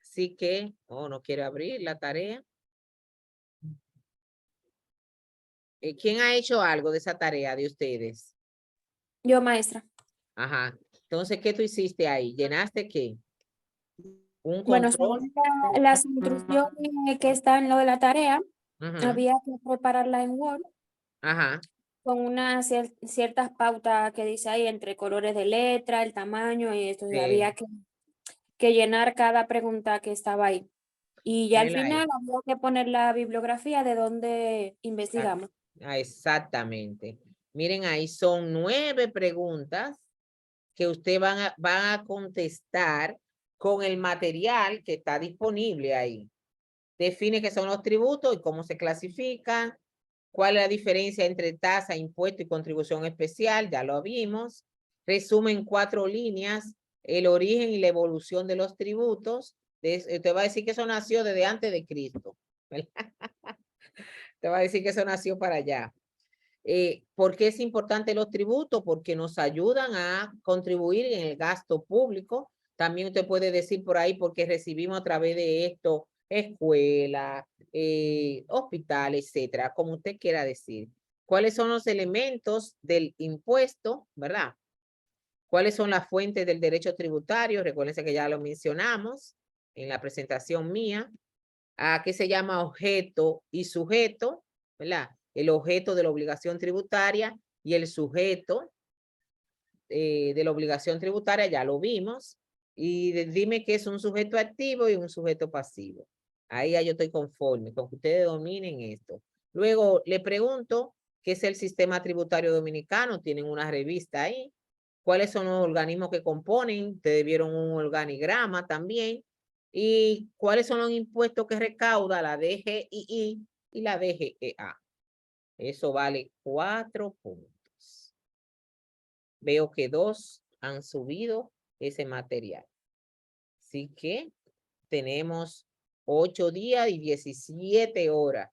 Así que, no quiere abrir la tarea. ¿Quién ha hecho algo de esa tarea de ustedes? yo maestra. Ajá. Entonces, ¿qué tú hiciste ahí? ¿Llenaste qué? Un Bueno, control. según las instrucciones que están en lo de la tarea, Ujú. había que prepararla en Word Ajá. con unas ciertas pautas que dice ahí entre colores de letra, el tamaño y esto. Y había que llenar cada pregunta que estaba ahí. Y ya al Mírala ahí. final había que poner la bibliografía de donde investigamos. Exactamente. Miren, ahí son 9 preguntas que usted van a contestar con el material que está disponible ahí. Define qué son los tributos y cómo se clasifican. ¿Cuál es la diferencia entre tasa, impuesto y contribución especial? Ya lo vimos. Resume en 4 líneas el origen y la evolución de los tributos. Usted va a decir que eso nació desde antes de Cristo. Te va a decir que eso nació para allá. ¿Por qué es importante los tributos? Porque nos ayudan a contribuir en el gasto público. También usted puede decir por ahí porque recibimos a través de esto escuela, hospital, etcétera, como usted quiera decir. ¿Cuáles son los elementos del impuesto, verdad? ¿Cuáles son las fuentes del derecho tributario? Recuérdense que ya lo mencionamos en la presentación mía. ¿A qué se llama objeto y sujeto? ¿Verdad? El objeto de la obligación tributaria y el sujeto de la obligación tributaria, ya lo vimos. Y dime qué es un sujeto activo y un sujeto pasivo. Ahí ya yo estoy conforme con que ustedes dominen esto. Luego le pregunto qué es el sistema tributario dominicano. Tienen una revista ahí. ¿Cuáles son los organismos que componen? Ustedes vieron un organigrama también. ¿Y cuáles son los impuestos que recauda la DGII y la DGEA? Eso vale 4 puntos. Veo que 2 han subido ese material. Así que tenemos 8 días y 17 horas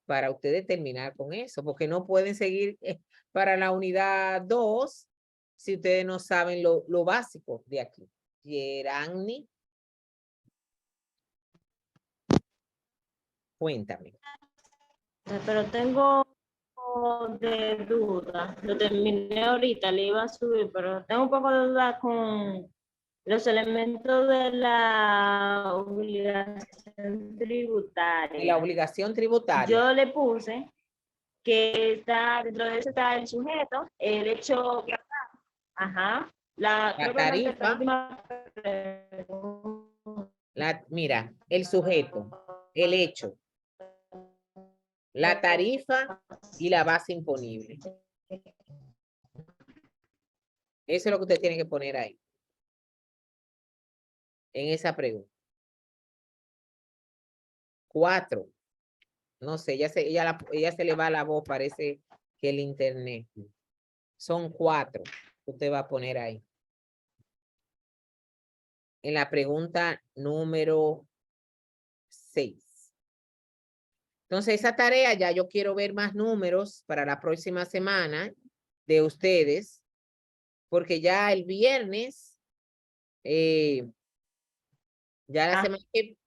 para ustedes terminar con eso, porque no pueden seguir para la unidad 2 si ustedes no saben lo básico de aquí. Yerani, cuéntame. Pero tengo de duda. Lo terminé ahorita, le iba a subir, pero tengo un poco de duda con los elementos de la obligación De tributaria. la obligación tributaria. Yo le puse que está dentro de eso está el sujeto, el hecho, ajá, creo que falta esta tarifa, última mira, el sujeto, el hecho, la tarifa y la base imponible. Eso es lo que usted tiene que poner ahí. En esa pregunta. 4. No sé, ella se le va la voz, parece que el internet. Son 4 que usted va a poner ahí. En la pregunta número 6. Entonces, esa tarea ya yo quiero ver más números para la próxima semana de ustedes, porque ya el viernes, ya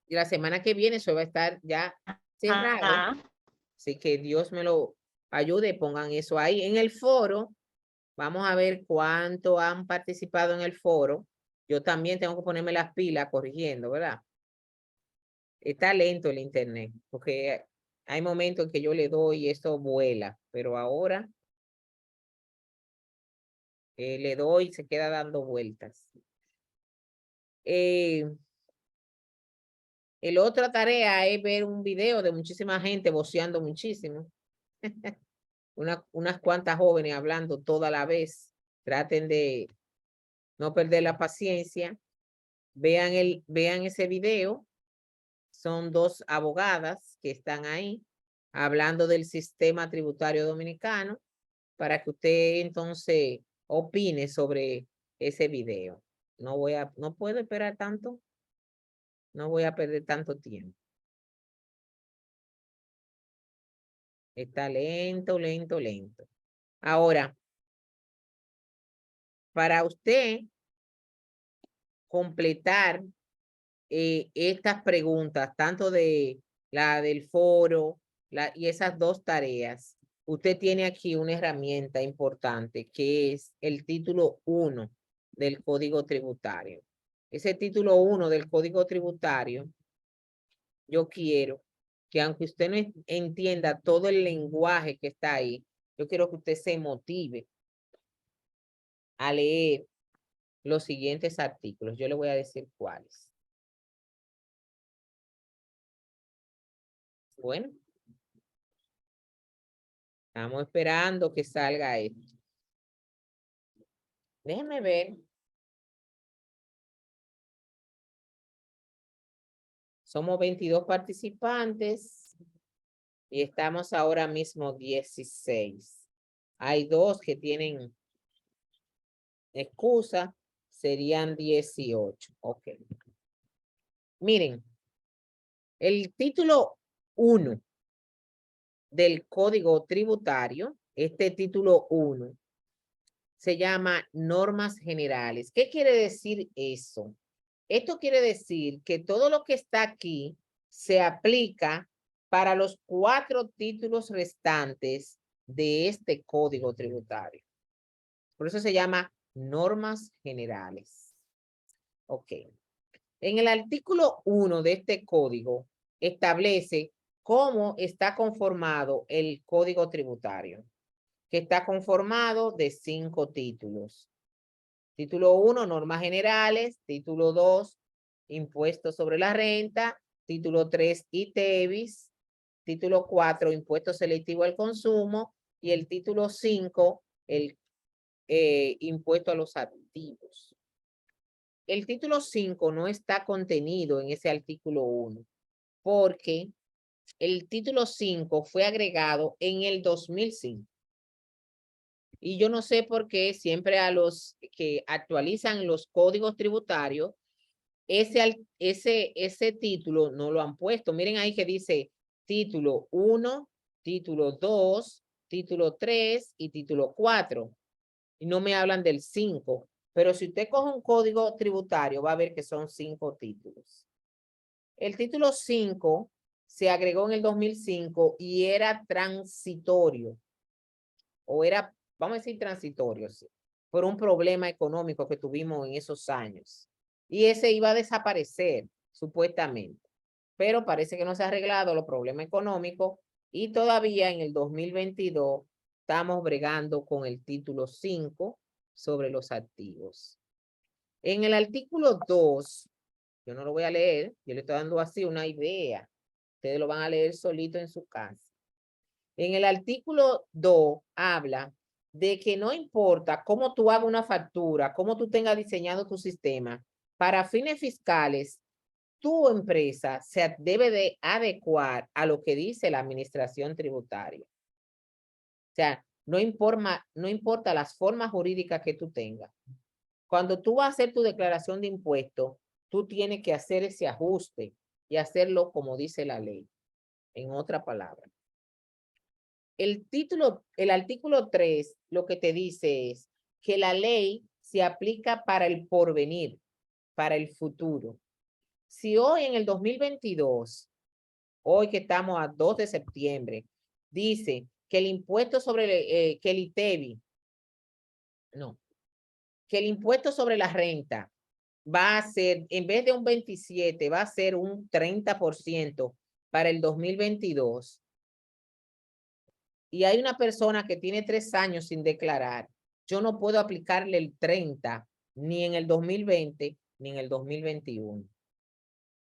la semana que viene eso va a estar ya cerrado. Ajá. Así que Dios me lo ayude, pongan eso ahí. En el foro, vamos a ver cuánto han participado en el foro. Yo también tengo que ponerme las pilas corrigiendo, ¿verdad? Está lento el internet, porque hay momentos en que yo le doy y esto vuela, pero ahora le doy y se queda dando vueltas. El otra tarea es ver un video de muchísima gente voceando muchísimo. Unas cuantas jóvenes hablando toda la vez. Traten de no perder la paciencia. Vean ese video. Son 2 abogadas que están ahí hablando del sistema tributario dominicano para que usted entonces opine sobre ese video. No puedo esperar tanto. No voy a perder tanto tiempo. Está lento, lento, lento. Ahora, para usted completar estas preguntas, tanto de la del foro y esas 2 tareas, usted tiene aquí una herramienta importante que es el título 1 del Código Tributario. Ese título 1 del Código Tributario, yo quiero que aunque usted no entienda todo el lenguaje que está ahí, yo quiero que usted se motive a leer los siguientes artículos. Yo le voy a decir cuáles. Bueno, estamos esperando que salga esto. Déjenme ver. Somos 22 participantes y estamos ahora mismo 16. Hay 2 que tienen excusa, serían 18. Ok. Miren, el título 1 del Código Tributario, este título 1, se llama Normas Generales. ¿Qué quiere decir eso? Esto quiere decir que todo lo que está aquí se aplica para los 4 títulos restantes de este Código Tributario. Por eso se llama Normas Generales. Ok. En el artículo 1 de este código establece cómo está conformado el Código Tributario, que está conformado de 5 títulos. Título 1, normas generales. Título 2, impuestos sobre la renta. Título 3, ITEVIS. Título 4, impuesto selectivo al consumo. Y el título 5, el impuesto a los activos. El título 5 no está contenido en ese artículo 1, porque el título 5 fue agregado en el 2005. Y yo no sé por qué siempre a los que actualizan los códigos tributarios, ese título no lo han puesto. Miren ahí que dice título 1, título 2, título 3 y título 4. Y no me hablan del 5. Pero si usted coge un código tributario, va a ver que son 5 títulos. El título 5 se agregó en el 2005 y era transitorio. O era, vamos a decir transitorio, sí, por un problema económico que tuvimos en esos años. Y ese iba a desaparecer, supuestamente. Pero parece que no se ha arreglado los problemas económicos y todavía en el 2022 estamos bregando con el título 5 sobre los activos. En el artículo 2, yo no lo voy a leer, yo le estoy dando así una idea. Ustedes lo van a leer solito en su casa. En el artículo 2 habla de que no importa cómo tú hagas una factura, cómo tú tengas diseñado tu sistema, para fines fiscales, tu empresa se debe de adecuar a lo que dice la administración tributaria. O sea, no importa las formas jurídicas que tú tengas. Cuando tú vas a hacer tu declaración de impuestos, tú tienes que hacer ese ajuste y hacerlo como dice la ley. En otra palabra. El artículo 3, lo que te dice es que la ley se aplica para el porvenir, para el futuro. Si hoy en el 2022, hoy que estamos a 2 de septiembre, dice que el impuesto sobre que el ITEVI, no, que el impuesto sobre la renta va a ser, en vez de un 27, va a ser un 30% para el 2022. Y hay una persona que tiene 3 años sin declarar, yo no puedo aplicarle el 30 ni en el 2020 ni en el 2021.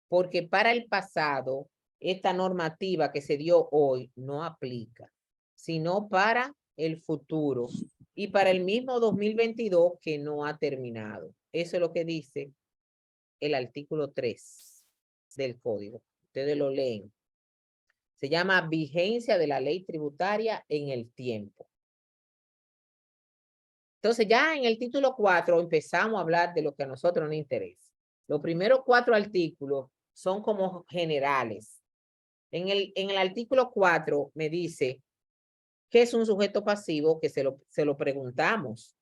Porque para el pasado, esta normativa que se dio hoy no aplica, sino para el futuro y para el mismo 2022 que no ha terminado. Eso es lo que dice el artículo 3 del código. Ustedes lo leen. Se llama vigencia de la ley tributaria en el tiempo. Entonces ya en el título 4 empezamos a hablar de lo que a nosotros nos interesa. Los primeros 4 artículos son como generales. En el artículo 4 me dice qué es un sujeto pasivo, que se lo preguntamos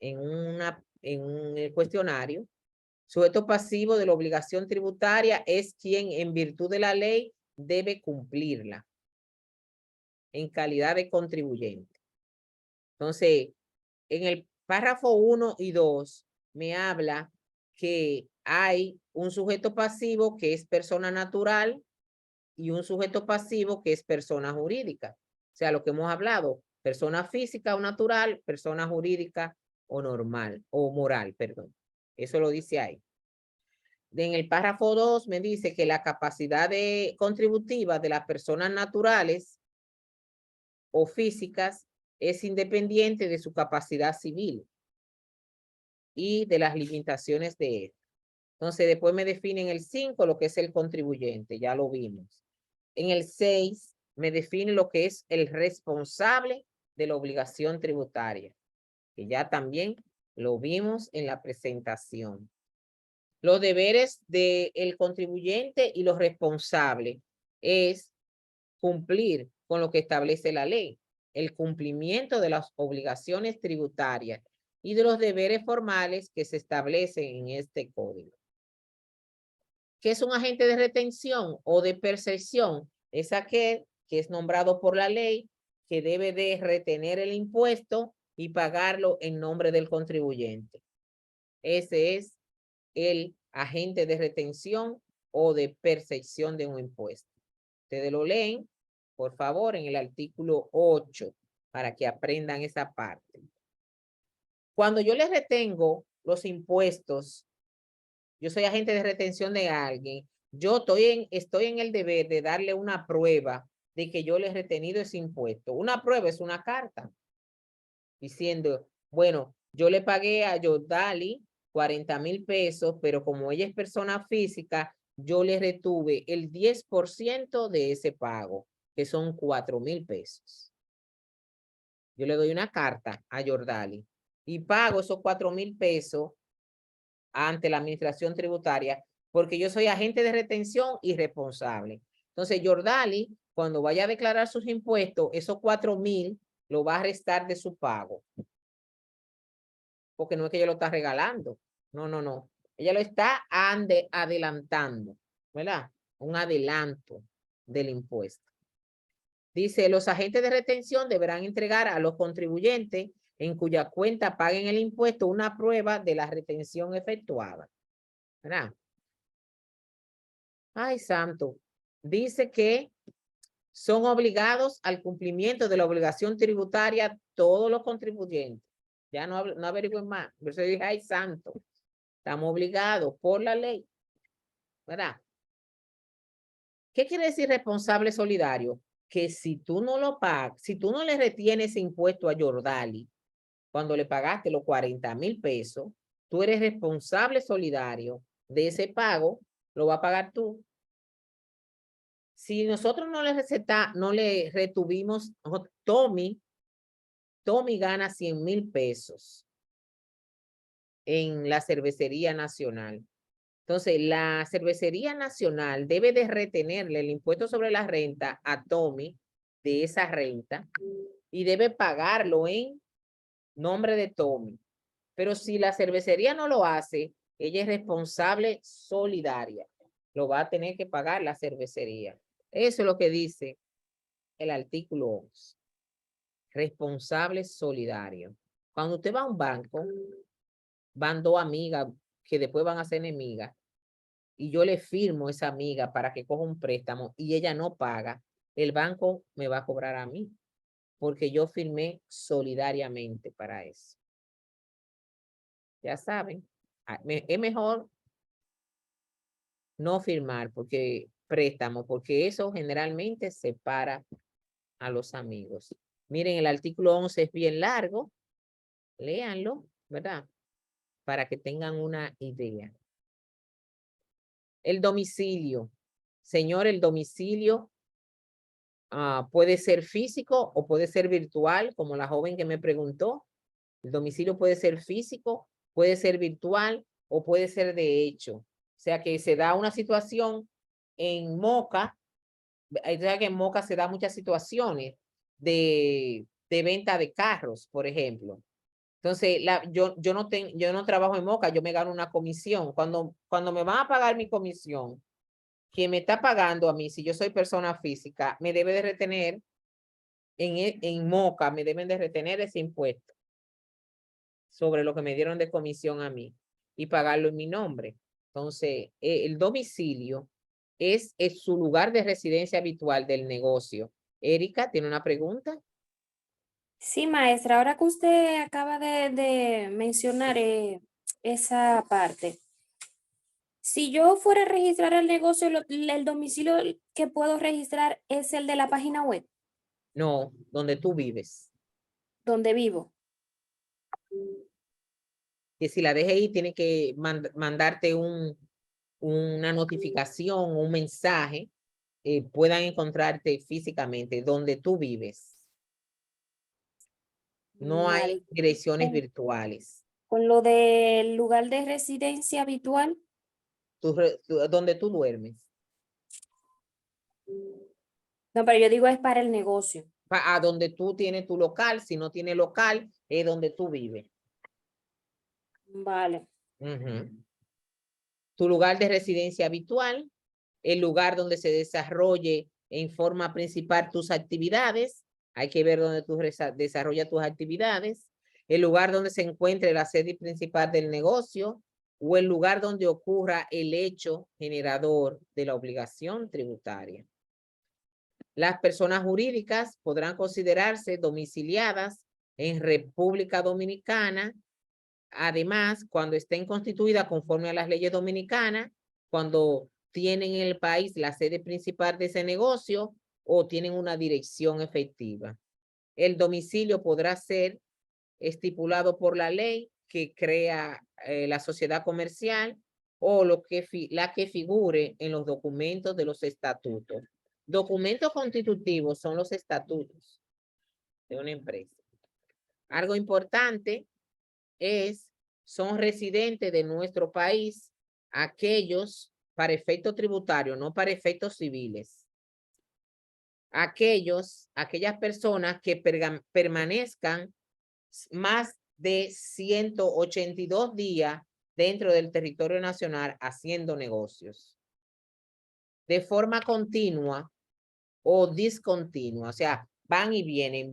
en un cuestionario. Sujeto pasivo de la obligación tributaria es quien en virtud de la ley debe cumplirla en calidad de contribuyente. Entonces, en el párrafo 1 y 2 me habla que hay un sujeto pasivo que es persona natural y un sujeto pasivo que es persona jurídica. O sea, lo que hemos hablado, persona física o natural, persona jurídica o normal, o moral, perdón. Eso lo dice ahí. En el párrafo 2 me dice que la capacidad contributiva de las personas naturales o físicas es independiente de su capacidad civil y de las limitaciones de él. Entonces, después me define en el 5 lo que es el contribuyente, ya lo vimos. En el 6 me define lo que es el responsable de la obligación tributaria, que ya también lo vimos en la presentación. Los deberes del contribuyente y los responsables es cumplir con lo que establece la ley, el cumplimiento de las obligaciones tributarias y de los deberes formales que se establecen en este código. ¿Qué es un agente de retención o de percepción? Es aquel que es nombrado por la ley que debe de retener el impuesto y pagarlo en nombre del contribuyente. Ese es el agente de retención o de percepción de un impuesto. Ustedes lo leen, por favor, en el artículo 8, para que aprendan esa parte. Cuando yo les retengo los impuestos, yo soy agente de retención de alguien, yo estoy en el deber de darle una prueba de que yo le he retenido ese impuesto. Una prueba es una carta diciendo, bueno, yo le pagué a Yodali 40,000 pesos, pero como ella es persona física, yo le retuve el 10% de ese pago, que son 4,000 pesos. Yo le doy una carta a Yordali y pago esos 4,000 pesos ante la administración tributaria porque yo soy agente de retención y responsable. Entonces, Yordali, cuando vaya a declarar sus impuestos, esos 4,000 lo va a restar de su pago. Porque no es que ella lo está regalando. No, no, no. Ella lo está adelantando, ¿verdad? Un adelanto del impuesto. Dice, los agentes de retención deberán entregar a los contribuyentes en cuya cuenta paguen el impuesto una prueba de la retención efectuada. ¿Verdad? Ay, santo. Dice que son obligados al cumplimiento de la obligación tributaria todos los contribuyentes. Ya no averigüen más. Por eso dije, ay, santo. Estamos obligados por la ley. ¿Verdad? ¿Qué quiere decir responsable solidario? Que si tú no lo pagas, si tú no le retienes ese impuesto a Yordali, cuando le pagaste los 40,000 pesos, tú eres responsable solidario de ese pago, lo va a pagar tú. Si nosotros no le retuvimos, Tommy gana 100,000 pesos en la Cervecería Nacional. Entonces, la Cervecería Nacional debe de retenerle el impuesto sobre la renta a Tommy de esa renta y debe pagarlo en nombre de Tommy. Pero si la cervecería no lo hace, ella es responsable solidaria. Lo va a tener que pagar la cervecería. Eso es lo que dice el artículo 11. Responsable solidario. Cuando usted va a un banco, van dos amigas que después van a ser enemigas y yo le firmo a esa amiga para que coja un préstamo y ella no paga, el banco me va a cobrar a mí porque yo firmé solidariamente para eso. Ya saben, es mejor no firmar porque préstamo, porque eso generalmente separa a los amigos. Miren, el artículo 11 es bien largo, léanlo, ¿verdad? Para que tengan una idea. El domicilio. Señor, el domicilio puede ser físico o puede ser virtual, como la joven que me preguntó. El domicilio puede ser físico, puede ser virtual o puede ser de hecho. O sea que se da una situación en Moca, que en Moca se da muchas situaciones de venta de carros, por ejemplo. Entonces, yo no trabajo en Moca, yo me gano una comisión. Cuando me van a pagar mi comisión, quien me está pagando a mí, si yo soy persona física, me debe de retener, en Moca me deben de retener ese impuesto sobre lo que me dieron de comisión a mí y pagarlo en mi nombre. Entonces, el domicilio es su lugar de residencia habitual del negocio. Erika, ¿tiene una pregunta? Sí, maestra, ahora que usted acaba de mencionar esa parte, si yo fuera a registrar el negocio, el domicilio que puedo registrar es el de la página web No, donde tú vives. donde vivo. Que si la DGI tiene que mandarte una notificación, un mensaje, puedan encontrarte físicamente donde tú vives. No hay Vale. direcciones virtuales. Con lo del lugar de residencia habitual, Donde tú duermes. no, pero yo digo es para el negocio. A donde tú tienes tu local. Si no tienes local, es donde tú vives. Vale. Tu lugar de residencia habitual, el lugar donde se desarrolle en forma principal tus actividades. Hay que ver dónde tú desarrollas tus actividades. El lugar donde se encuentre la sede principal del negocio o el lugar donde ocurra el hecho generador de la obligación tributaria. Las personas jurídicas podrán considerarse domiciliadas en República Dominicana. Además, cuando estén constituidas conforme a las leyes dominicanas, cuando tienen en el país la sede principal de ese negocio o tienen una dirección efectiva. El domicilio podrá ser estipulado por la ley que crea la sociedad comercial o la que figure en los documentos de los estatutos. Documentos constitutivos son los estatutos de una empresa. Algo importante son residentes de nuestro país aquellos para efectos tributarios, no para efectos civiles. Aquellas personas que permanezcan más de 182 días dentro del territorio nacional haciendo negocios de forma continua o discontinua, o sea, van y vienen,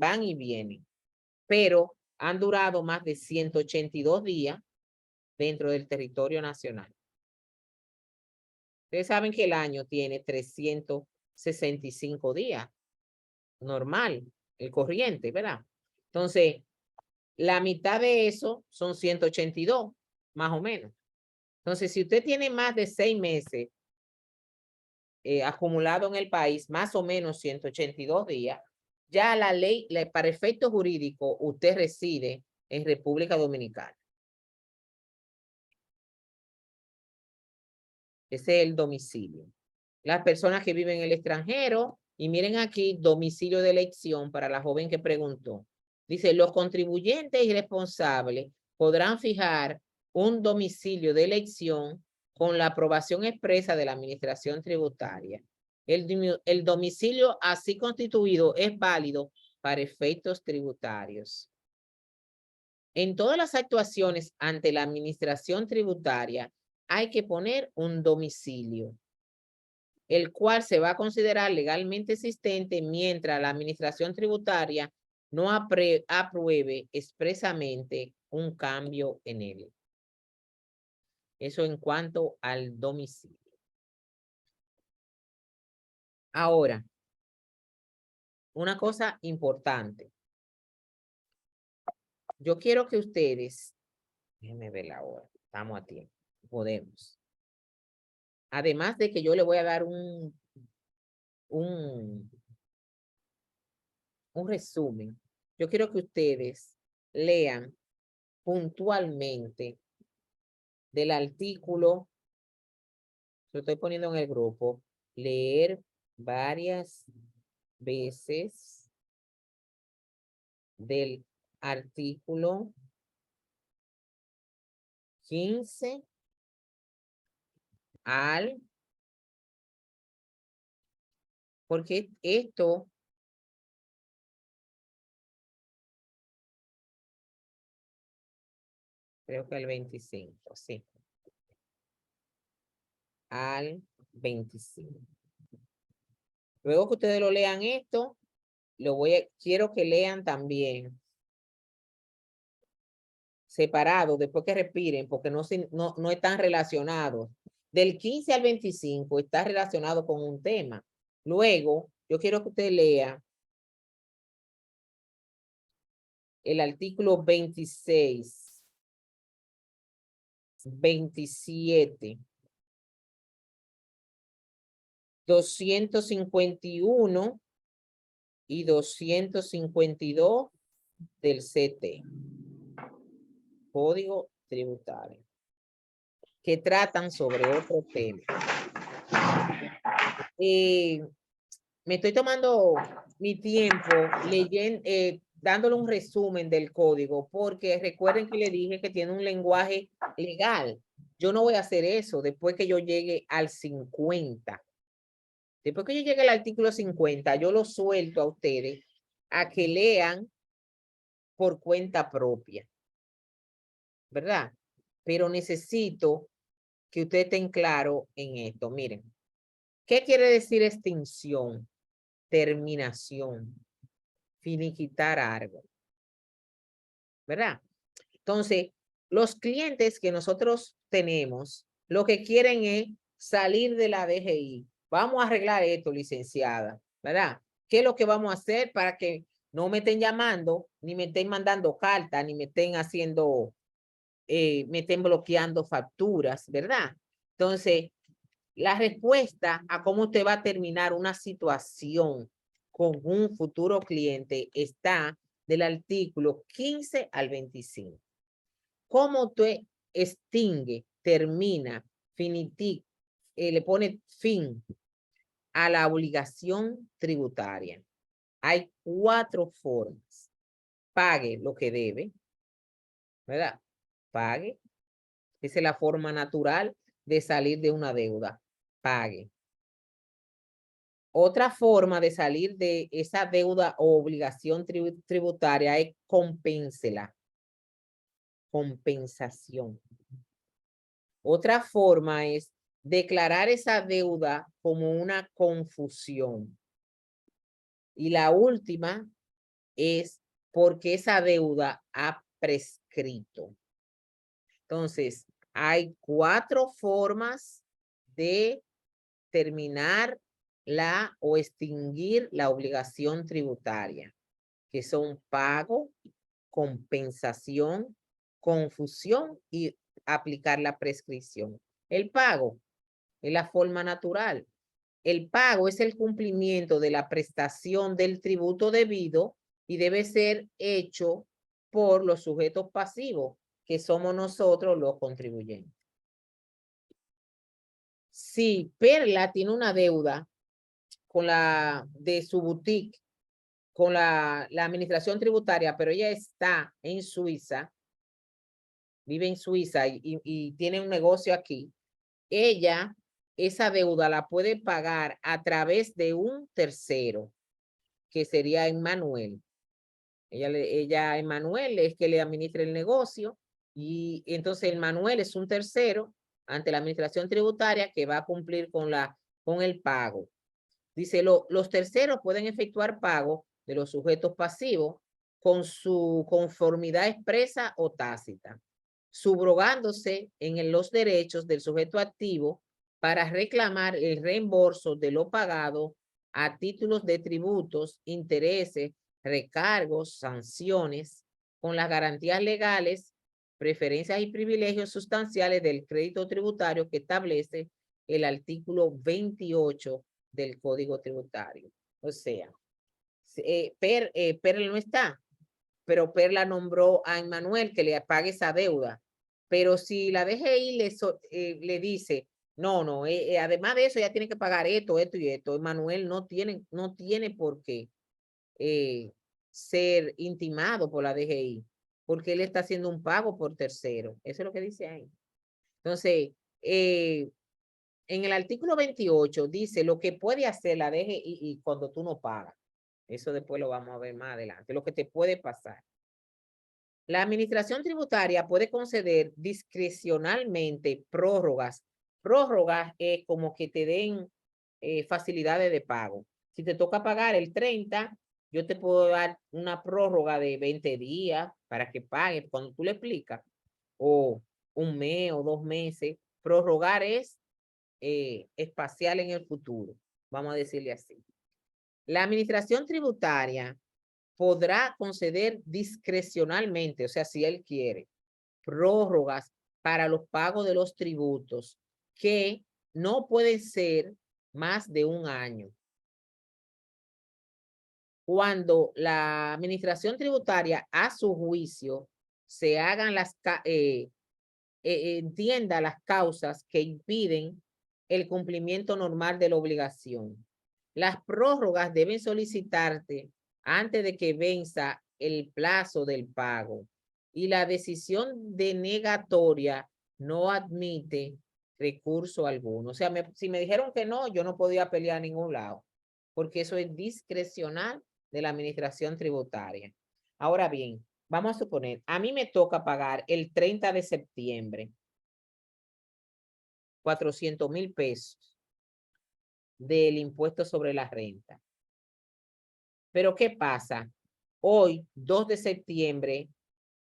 pero han durado más de 182 días dentro del territorio nacional. Ustedes saben que el año tiene 365 días, normal, el corriente, ¿verdad? Entonces, la mitad de eso son 182, más o menos. Entonces, si usted tiene más de 6 meses acumulado en el país, más o menos 182 días, ya la ley, para efecto jurídico, usted reside en República Dominicana. Ese es el domicilio. Las personas que viven en el extranjero, y miren aquí, domicilio de elección para la joven que preguntó. Dice, los contribuyentes y responsables podrán fijar un domicilio de elección con la aprobación expresa de la Administración Tributaria. El domicilio así constituido es válido para efectos tributarios. En todas las actuaciones ante la Administración Tributaria hay que poner un domicilio, el cual se va a considerar legalmente existente mientras la Administración Tributaria no apruebe expresamente un cambio en él. Eso en cuanto al domicilio. Ahora, una cosa importante. Yo quiero que ustedes, déjenme ver la hora, estamos a tiempo, podemos. Además de que yo le voy a dar un resumen, yo quiero que ustedes lean puntualmente del artículo, lo estoy poniendo en el grupo, leer varias veces del artículo 15 al, porque esto creo que el 25, sí. Al 25. Luego que ustedes lo lean esto, quiero que lean también separado, después que respiren, porque no están relacionados. Del 15 al 25 está relacionado con un tema. Luego, yo quiero que usted lea el artículo 26, 27, 251 y 252 del CT. Código Tributario, que tratan sobre otro tema. Me estoy tomando mi tiempo leyendo, dándole un resumen del código, porque recuerden que le dije que tiene un lenguaje legal. Yo no voy a hacer eso después que yo llegue al 50. Después que yo llegue al artículo 50, yo lo suelto a ustedes a que lean por cuenta propia, ¿verdad? Pero necesito que ustedes estén claros en esto. Miren, ¿qué quiere decir extinción? Terminación, finiquitar algo, ¿verdad? Entonces, los clientes que nosotros tenemos, lo que quieren es salir de la DGI. Vamos a arreglar esto, licenciada, ¿verdad? ¿Qué es lo que vamos a hacer para que no me estén llamando, ni me estén mandando cartas, ni me estén haciendo, me estén bloqueando facturas, ¿verdad? Entonces, la respuesta a cómo usted va a terminar una situación con un futuro cliente está del artículo 15 al 25. ¿Cómo usted extingue, termina, le pone fin a la obligación tributaria? Hay 4 formas. Pague lo que debe, ¿verdad? Pague. Esa es la forma natural de salir de una deuda. Pague. Otra forma de salir de esa deuda o obligación tributaria es compénsela. Compensación. Otra forma es declarar esa deuda como una confusión. Y la última es porque esa deuda ha prescrito. Entonces, hay 4 formas de terminar o extinguir la obligación tributaria, que son pago, compensación, confusión y aplicar la prescripción. El pago es la forma natural. El pago es el cumplimiento de la prestación del tributo debido y debe ser hecho por los sujetos pasivos, que somos nosotros los contribuyentes. Si Perla tiene una deuda con de su boutique, con la administración tributaria, pero ella está en Suiza, vive en Suiza y tiene un negocio aquí, ella esa deuda la puede pagar a través de un tercero, que sería Emmanuel. Ella Emmanuel es que le administra el negocio y entonces Emmanuel es un tercero ante la administración tributaria que va a cumplir con el pago. Dice, los terceros pueden efectuar pago de los sujetos pasivos con su conformidad expresa o tácita, subrogándose en los derechos del sujeto activo para reclamar el reembolso de lo pagado a títulos de tributos, intereses, recargos, sanciones, con las garantías legales, preferencias y privilegios sustanciales del crédito tributario que establece el artículo 28 del Código Tributario. O sea, Perla no está, pero Perla nombró a Emmanuel que le pague esa deuda. Pero si la DGI le dice, no, además de eso ya tiene que pagar esto y esto, Emmanuel no tiene por qué ser intimado por la DGI, porque él está haciendo un pago por tercero. Eso es lo que dice ahí. Entonces, en el artículo 28 dice lo que puede hacer la DGI y cuando tú no pagas. Eso después lo vamos a ver más adelante, lo que te puede pasar. La administración tributaria puede conceder discrecionalmente prórrogas. Prórrogas es como que te den facilidades de pago. Si te toca pagar el 30, yo te puedo dar una prórroga de 20 días para que pagues cuando tú le explicas, o un mes o 2 meses. Prorrogar es espacial en el futuro, vamos a decirle así. La administración tributaria podrá conceder discrecionalmente, o sea, si él quiere, prórrogas para los pagos de los tributos que no pueden ser más de un año. Cuando la administración tributaria, a su juicio, se hagan entienda las causas que impiden el cumplimiento normal de la obligación. Las prórrogas deben solicitarte antes de que venza el plazo del pago y la decisión denegatoria no admite recurso alguno. O sea, si me dijeron que no, yo no podía pelear a ningún lado, porque eso es discrecional de la administración tributaria. Ahora bien, vamos a suponer, a mí me toca pagar el 30 de septiembre 400,000 pesos del impuesto sobre la renta. Pero ¿qué pasa? Hoy, 2 de septiembre,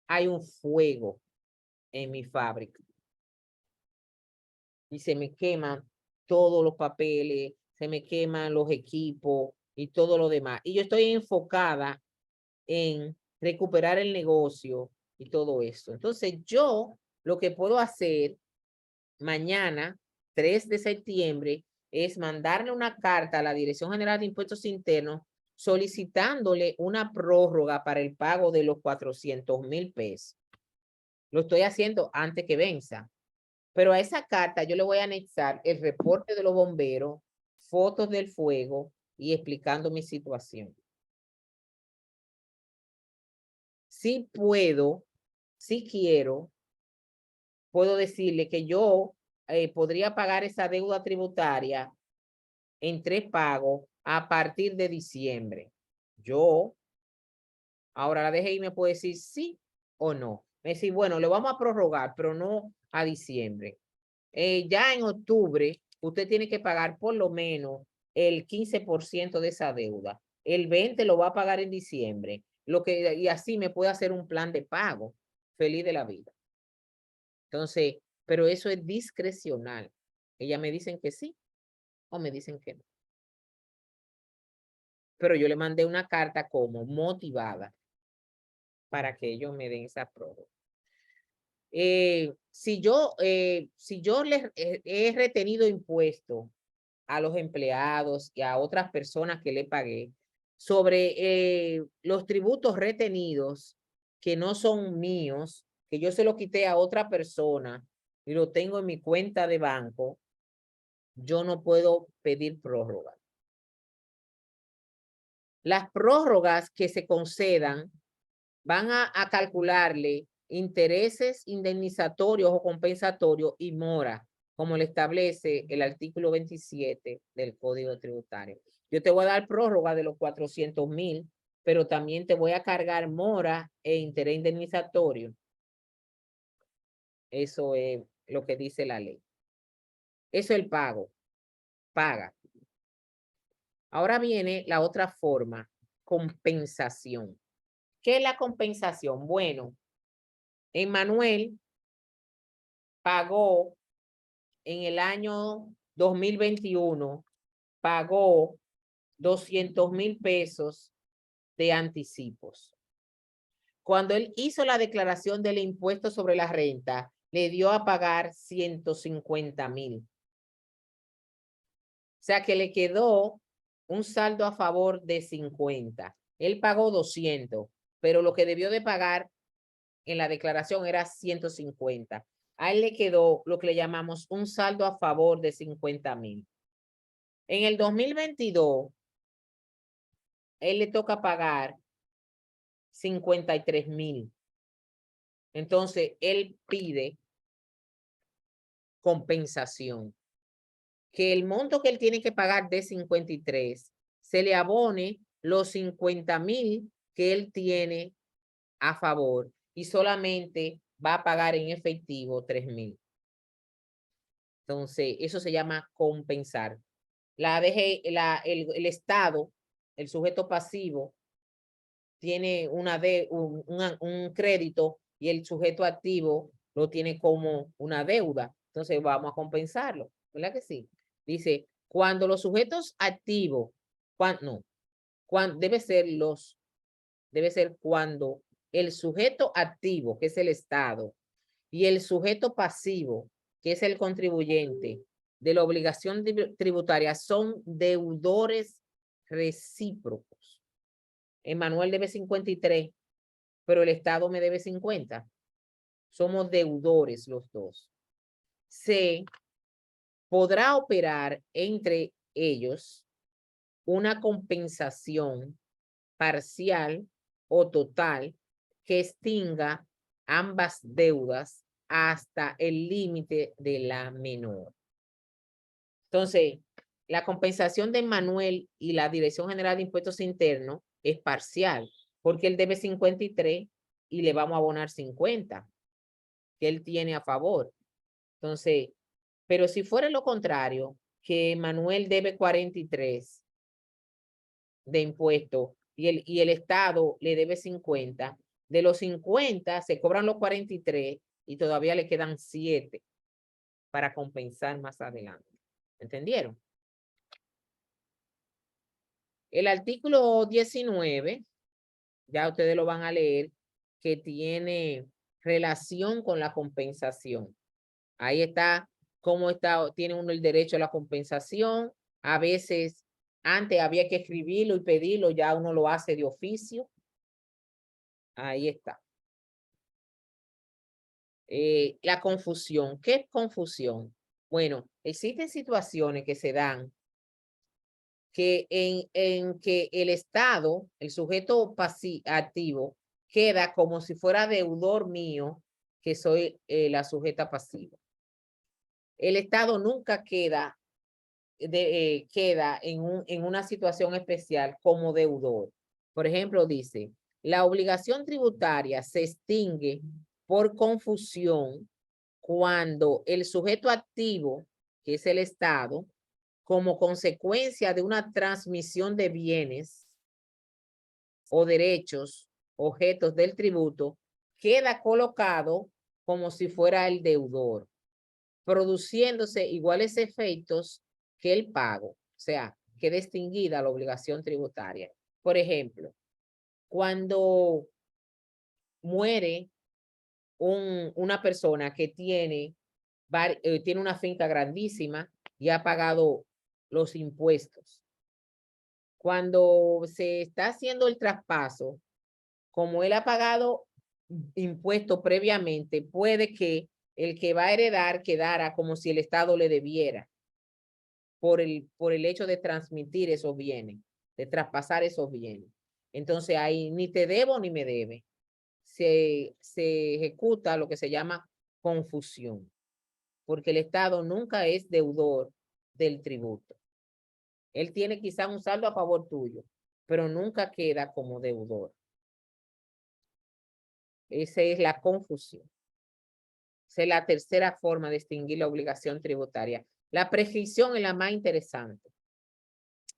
hay un fuego en mi fábrica. Y se me queman todos los papeles, se me queman los equipos y todo lo demás. Y yo estoy enfocada en recuperar el negocio y todo esto. Entonces, yo lo que puedo hacer mañana, 3 de septiembre, es mandarle una carta a la Dirección General de Impuestos Internos solicitándole una prórroga para el pago de los 400,000 pesos. Lo estoy haciendo antes que venza. Pero a esa carta yo le voy a anexar el reporte de los bomberos, fotos del fuego y explicando mi situación. Si puedo, si quiero, puedo decirle que yo podría pagar esa deuda tributaria en 3 pagos a partir de diciembre. Ahora la DGI me puede decir sí o no. Me dice, bueno, le vamos a prorrogar, pero no a diciembre. Ya en octubre, usted tiene que pagar por lo menos el 15% de esa deuda. El 20% lo va a pagar en diciembre. Y así me puede hacer un plan de pago. Feliz de la vida. Entonces, pero eso es discrecional. Ellas me dicen que sí o me dicen que no. Pero yo le mandé una carta como motivada para que ellos me den esa prórroga. Si yo les he retenido impuestos a los empleados y a otras personas que le pagué sobre los tributos retenidos que no son míos, que yo se lo quité a otra persona y lo tengo en mi cuenta de banco, yo no puedo pedir prórroga. Las prórrogas que se concedan van a calcularle intereses indemnizatorios o compensatorios y mora, como le establece el artículo 27 del Código Tributario. Yo te voy a dar prórroga de los 400,000, pero también te voy a cargar mora e interés indemnizatorio. Eso es lo que dice la ley. Eso es el pago. Paga. Ahora viene la otra forma, compensación. ¿Qué es la compensación? Bueno, Emmanuel pagó en el año 2021, pagó 200,000 pesos de anticipos. Cuando él hizo la declaración del impuesto sobre la renta, le dio a pagar 150,000. O sea que le quedó un saldo a favor de 50. Él pagó 200, pero lo que debió de pagar en la declaración era 150. A él le quedó lo que le llamamos un saldo a favor de 50,000. En el 2022, él le toca pagar 53,000. Entonces, él pide compensación. Que el monto que él tiene que pagar de 53 se le abone los 50,000 que él tiene a favor y solamente va a pagar en efectivo 3,000. Entonces, eso se llama compensar. El Estado, el sujeto pasivo, tiene un crédito y el sujeto activo lo tiene como una deuda. Entonces, vamos a compensarlo. ¿Verdad que sí? Dice, cuando los sujetos activos, debe ser cuando el sujeto activo, que es el Estado, y el sujeto pasivo, que es el contribuyente, de la obligación tributaria, son deudores recíprocos. Emmanuel debe 53, pero el Estado me debe 50. Somos deudores los dos. Se podrá operar entre ellos una compensación parcial o total que extinga ambas deudas hasta el límite de la menor. Entonces, la compensación de Emmanuel y la Dirección General de Impuestos Internos es parcial, porque él debe 53 y le vamos a abonar 50 que él tiene a favor. Entonces, pero si fuera lo contrario, que Emmanuel debe 43 de impuestos y el Estado le debe 50, de los 50 se cobran los 43 y todavía le quedan 7 para compensar más adelante. ¿Entendieron? El artículo 19, ya ustedes lo van a leer, que tiene relación con la compensación. Ahí está cómo tiene uno el derecho a la compensación. A veces, antes había que escribirlo y pedirlo, ya uno lo hace de oficio. Ahí está. La confusión. ¿Qué es confusión? Bueno, existen situaciones que se dan que en que el Estado, el sujeto activo, queda como si fuera deudor mío, que soy la sujeta pasiva. El Estado nunca queda en una situación especial como deudor. Por ejemplo, dice, la obligación tributaria se extingue por confusión cuando el sujeto activo, que es el Estado, como consecuencia de una transmisión de bienes o derechos, objetos del tributo, queda colocado como si fuera el deudor, produciéndose iguales efectos que el pago, o sea, queda extinguida la obligación tributaria. Por ejemplo, cuando muere una persona que tiene una finca grandísima y ha pagado los impuestos. Cuando se está haciendo el traspaso, como él ha pagado impuesto previamente, puede que el que va a heredar quedara como si el Estado le debiera por el hecho de transmitir esos bienes, de traspasar esos bienes. Entonces ahí ni te debo ni me debe. Se ejecuta lo que se llama confusión, porque el Estado nunca es deudor del tributo. Él tiene quizá un saldo a favor tuyo, pero nunca queda como deudor. Esa es la confusión. Esa es la tercera forma de distinguir la obligación tributaria. La prescripción es la más interesante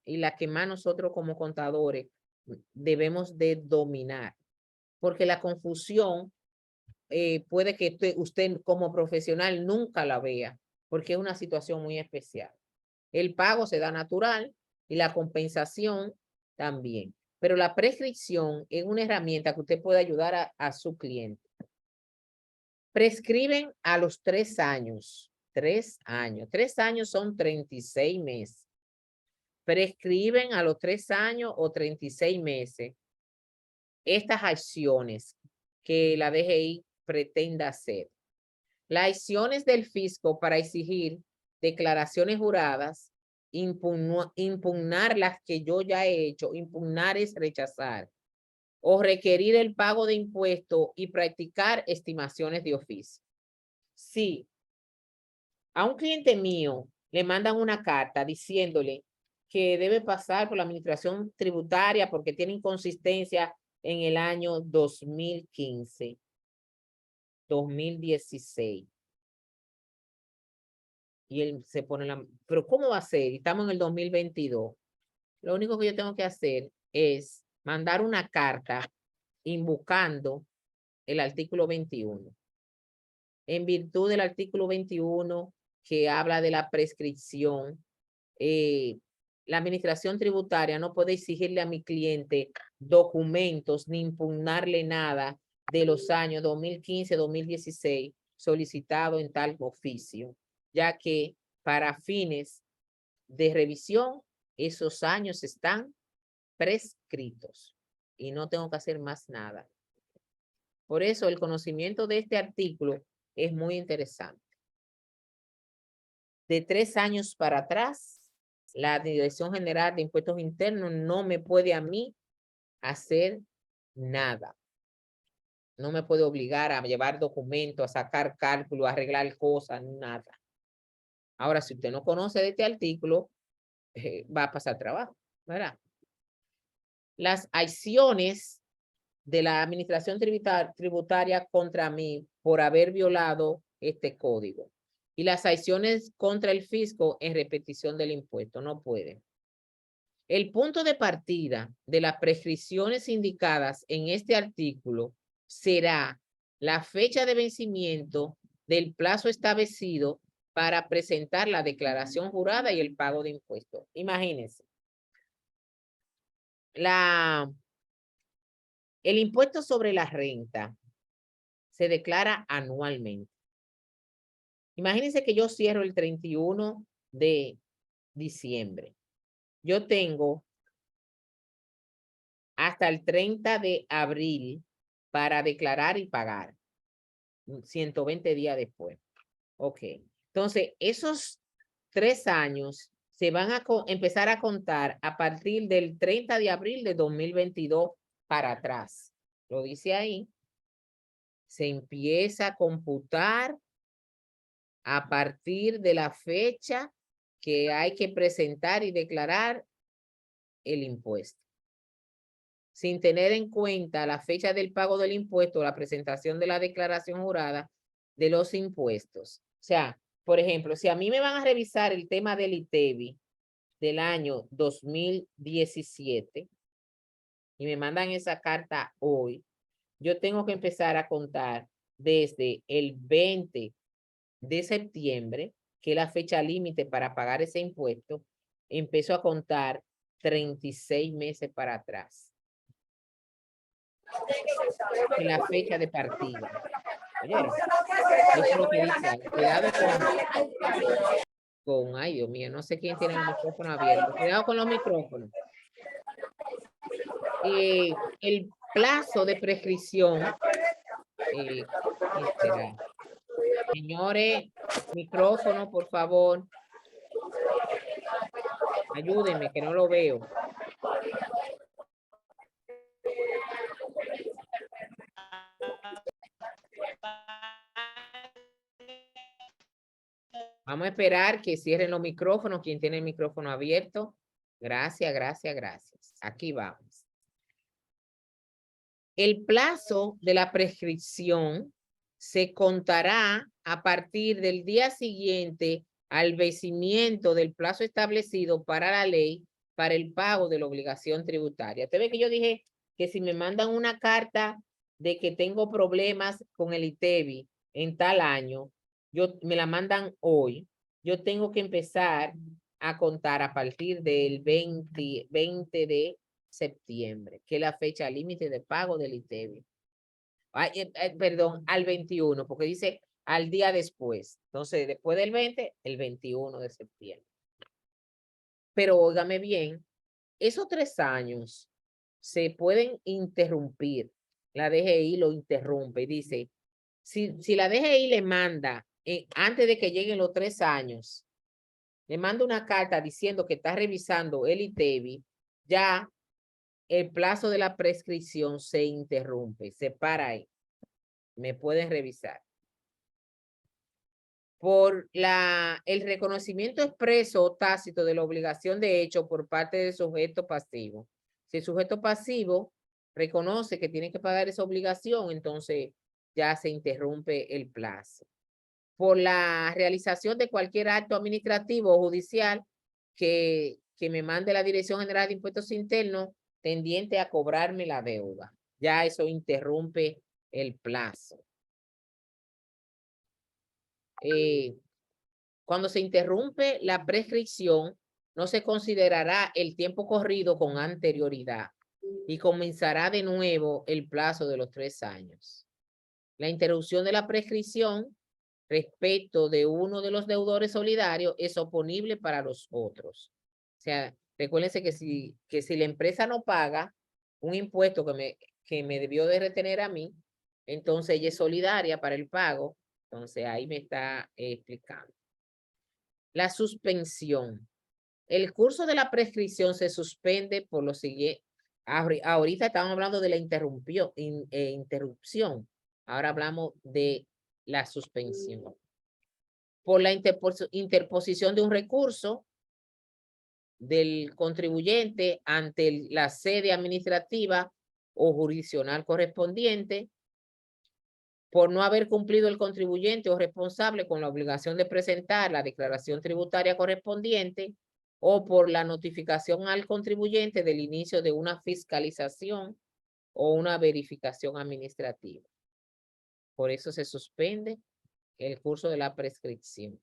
y la que más nosotros como contadores debemos de dominar, porque la confusión puede que usted como profesional nunca la vea, porque es una situación muy especial. El pago se da natural y la compensación también, pero la prescripción es una herramienta que usted puede ayudar a su cliente. Prescriben a los 3 años. 3 años. 3 años son 36 meses. Prescriben a los 3 años o 36 meses estas acciones que la DGI pretenda hacer. Las acciones del fisco para exigir declaraciones juradas, impugnar las que yo ya he hecho, impugnar es rechazar, o requerir el pago de impuestos y practicar estimaciones de oficio. Si a un cliente mío le mandan una carta diciéndole que debe pasar por la administración tributaria porque tiene inconsistencia en el año 2015, 2016. Y él se pone pero ¿cómo va a ser? Estamos en el 2022. Lo único que yo tengo que hacer es mandar una carta invocando el artículo 21. En virtud del artículo 21 que habla de la prescripción, la administración tributaria no puede exigirle a mi cliente documentos ni impugnarle nada de los años 2015, 2016 solicitado en tal oficio, ya que para fines de revisión esos años están prescritos y no tengo que hacer más nada. Por eso el conocimiento de este artículo es muy interesante. De 3 años para atrás, la Dirección General de Impuestos Internos no me puede a mí hacer nada. No me puede obligar a llevar documentos, a sacar cálculos, a arreglar cosas, nada. Ahora, si usted no conoce de este artículo, va a pasar trabajo, ¿verdad? Las acciones de la administración tributaria contra mí por haber violado este código y las acciones contra el fisco en repetición del impuesto no pueden. El punto de partida de las prescripciones indicadas en este artículo será la fecha de vencimiento del plazo establecido para presentar la declaración jurada y el pago de impuestos. Imagínense. El impuesto sobre la renta se declara anualmente. Imagínense que yo cierro el 31 de diciembre. Yo tengo hasta el 30 de abril para declarar y pagar. 120 días después. Ok. Entonces, esos 3 años se van a empezar a contar a partir del 30 de abril de 2022 para atrás. Lo dice ahí. Se empieza a computar a partir de la fecha que hay que presentar y declarar el impuesto. Sin tener en cuenta la fecha del pago del impuesto o la presentación de la declaración jurada de los impuestos. O sea, por ejemplo, si a mí me van a revisar el tema del ITEVI del año 2017 y me mandan esa carta hoy, yo tengo que empezar a contar desde el 20 de septiembre, que es la fecha límite para pagar ese impuesto, empezó a contar 36 meses para atrás. En la fecha de partida. ¿Oyeron? Eso es lo que dice. Cuidado con, ay Dios mío, no sé quién tiene el micrófono abierto. Cuidado con los micrófonos. El plazo de prescripción ¿quién será? Señores, micrófono, por favor. Ayúdenme, que no lo veo. Vamos a esperar que cierren los micrófonos. Quien tiene el micrófono abierto. Gracias, gracias, gracias. Aquí vamos. El plazo de la prescripción se contará a partir del día siguiente al vencimiento del plazo establecido para la ley para el pago de la obligación tributaria. Te ve que yo dije que si me mandan una carta de que tengo problemas con el ITEVI en tal año, me la mandan hoy, yo tengo que empezar a contar a partir del 20 de septiembre, que es la fecha límite de pago del ITEVI. Perdón, al 21, porque dice al día después. Entonces, después del 20, el 21 de septiembre. Pero óigame bien, esos 3 años se pueden interrumpir. La DGI lo interrumpe y dice, si la DGI le manda, antes de que lleguen los 3 años, le manda una carta diciendo que está revisando el ITEVI, ya el plazo de la prescripción se interrumpe, se para ahí. Me pueden revisar. Por el reconocimiento expreso o tácito de la obligación de hecho por parte del sujeto pasivo. Si el sujeto pasivo reconoce que tiene que pagar esa obligación, entonces ya se interrumpe el plazo. Por la realización de cualquier acto administrativo o judicial que me mande la Dirección General de Impuestos Internos tendiente a cobrarme la deuda. Ya eso interrumpe el plazo. Cuando se interrumpe la prescripción, no se considerará el tiempo corrido con anterioridad y comenzará de nuevo el plazo de los 3 años. La interrupción de la prescripción respecto de uno de los deudores solidarios es oponible para los otros. O sea, recuérdense que si la empresa no paga un impuesto que me debió de retener a mí, entonces ella es solidaria para el pago. Entonces ahí me está explicando. La suspensión. El curso de la prescripción se suspende por lo siguiente. Ahorita estamos hablando de la interrupción. Ahora hablamos de la suspensión. Por la interposición de un recurso del contribuyente ante la sede administrativa o jurisdiccional correspondiente, por no haber cumplido el contribuyente o responsable con la obligación de presentar la declaración tributaria correspondiente, o por la notificación al contribuyente del inicio de una fiscalización o una verificación administrativa. Por eso se suspende el curso de la prescripción.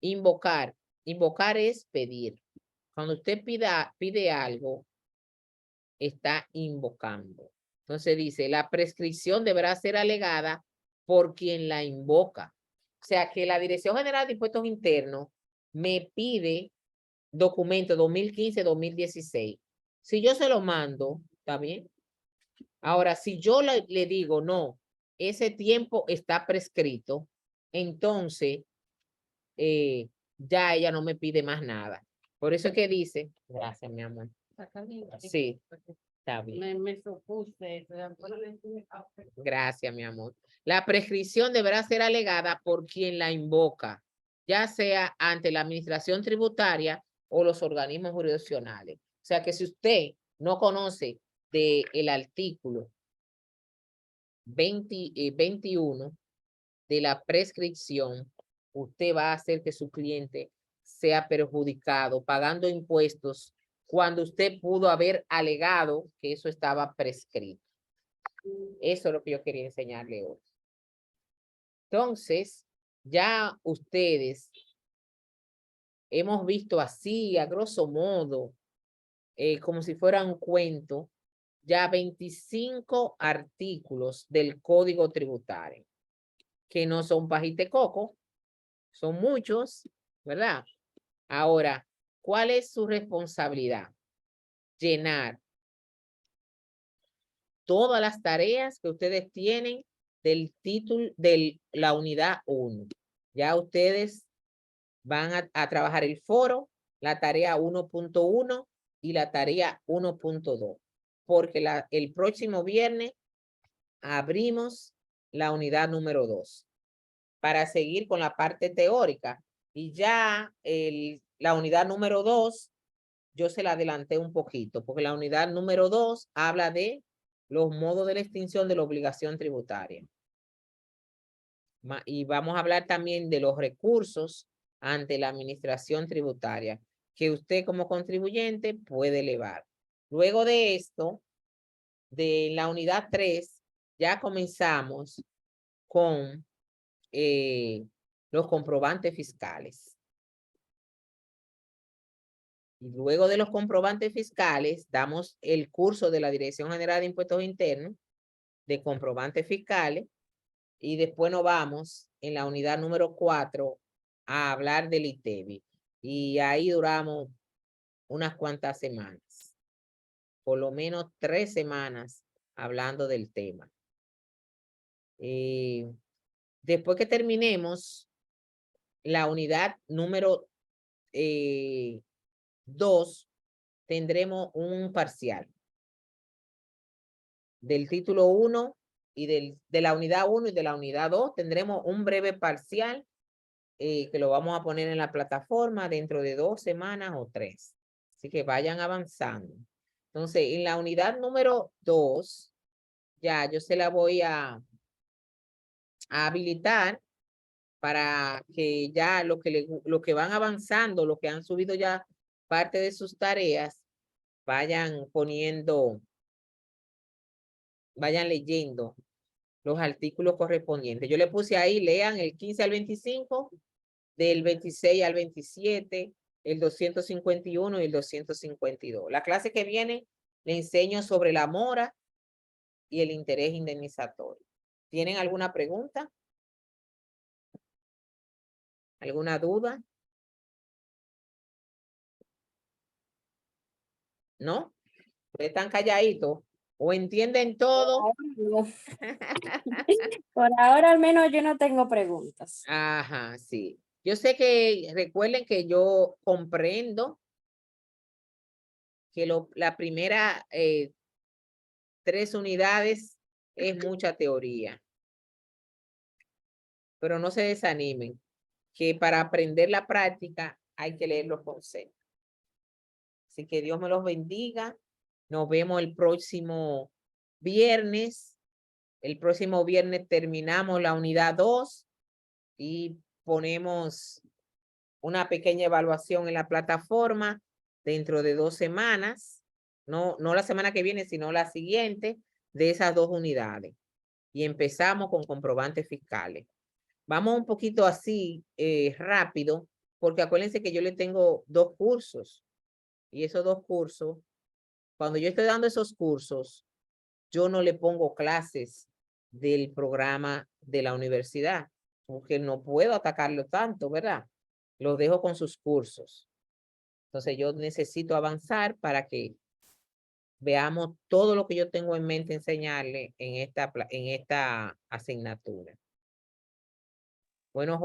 Invocar. Invocar es pedir. Cuando usted pide algo, está invocando. Entonces dice, la prescripción deberá ser alegada por quien la invoca. O sea, que la Dirección General de Impuestos Internos me pide documento 2015-2016. Si yo se lo mando, ¿está bien? Ahora, si yo le digo, no, ese tiempo está prescrito, entonces ya ella no me pide más nada. Por eso es que dice, gracias, mi amor. Sí, está bien. Me supuse. Gracias, mi amor. La prescripción deberá ser alegada por quien la invoca, ya sea ante la administración tributaria o los organismos jurisdiccionales. O sea que si usted no conoce del artículo 21 de la prescripción, usted va a hacer que su cliente sea perjudicado pagando impuestos cuando usted pudo haber alegado que eso estaba prescrito. Eso es lo que yo quería enseñarle hoy. Entonces, ya ustedes hemos visto así, a grosso modo, como si fuera un cuento, ya 25 artículos del Código Tributario, que no son pajite coco, son muchos, ¿verdad? Ahora, ¿cuál es su responsabilidad? Llenar todas las tareas que ustedes tienen del título de la unidad 1. Ya ustedes van a trabajar el foro, la tarea 1.1 y la tarea 1.2, porque el próximo viernes abrimos la unidad número 2 para seguir con la parte teórica. Y ya la unidad número 2, yo se la adelanté un poquito, porque la unidad número 2 habla de los modos de la extinción de la obligación tributaria. Y vamos a hablar también de los recursos ante la administración tributaria que usted como contribuyente puede elevar. Luego de esto, de la unidad 3, ya comenzamos con los comprobantes fiscales. Y luego de los comprobantes fiscales, damos el curso de la Dirección General de Impuestos Internos de comprobantes fiscales. Y después nos vamos en la unidad número 4 a hablar del ITEVI. Y ahí duramos unas cuantas semanas. Por lo menos 3 semanas hablando del tema. Después que terminemos la unidad número 2, tendremos un parcial del título 1 y de la unidad 1 y de la unidad 2. Tendremos un breve parcial que lo vamos a poner en la plataforma dentro de 2 semanas o 3. Así que vayan avanzando. Entonces, en la unidad número 2, ya yo se la voy a habilitar para que ya lo que van avanzando, lo que han subido ya parte de sus tareas, vayan leyendo los artículos correspondientes. Yo le puse ahí, lean el 15 al 25, del 26 al 27, el 251 y el 252. La clase que viene le enseño sobre la mora y el interés indemnizatorio. ¿Tienen alguna pregunta? ¿Alguna duda? ¿No? ¿Ustedes están calladitos? ¿O entienden todo? Por ahora al menos yo no tengo preguntas. Ajá, sí. Yo sé que recuerden que yo comprendo que la primera 3 unidades es mucha teoría. Pero no se desanimen, que para aprender la práctica hay que leer los conceptos. Así que Dios me los bendiga. Nos vemos el próximo viernes. El próximo viernes terminamos la unidad 2 y ponemos una pequeña evaluación en la plataforma dentro de 2 semanas. No la semana que viene, sino la siguiente de esas 2 unidades. Y empezamos con comprobantes fiscales. Vamos un poquito así rápido, porque acuérdense que yo le tengo 2 cursos. Y esos 2 cursos, cuando yo estoy dando esos cursos, yo no le pongo clases del programa de la universidad, porque no puedo atacarlo tanto, ¿verdad? Los dejo con sus cursos. Entonces yo necesito avanzar para que veamos todo lo que yo tengo en mente enseñarle en esta asignatura. Bueno,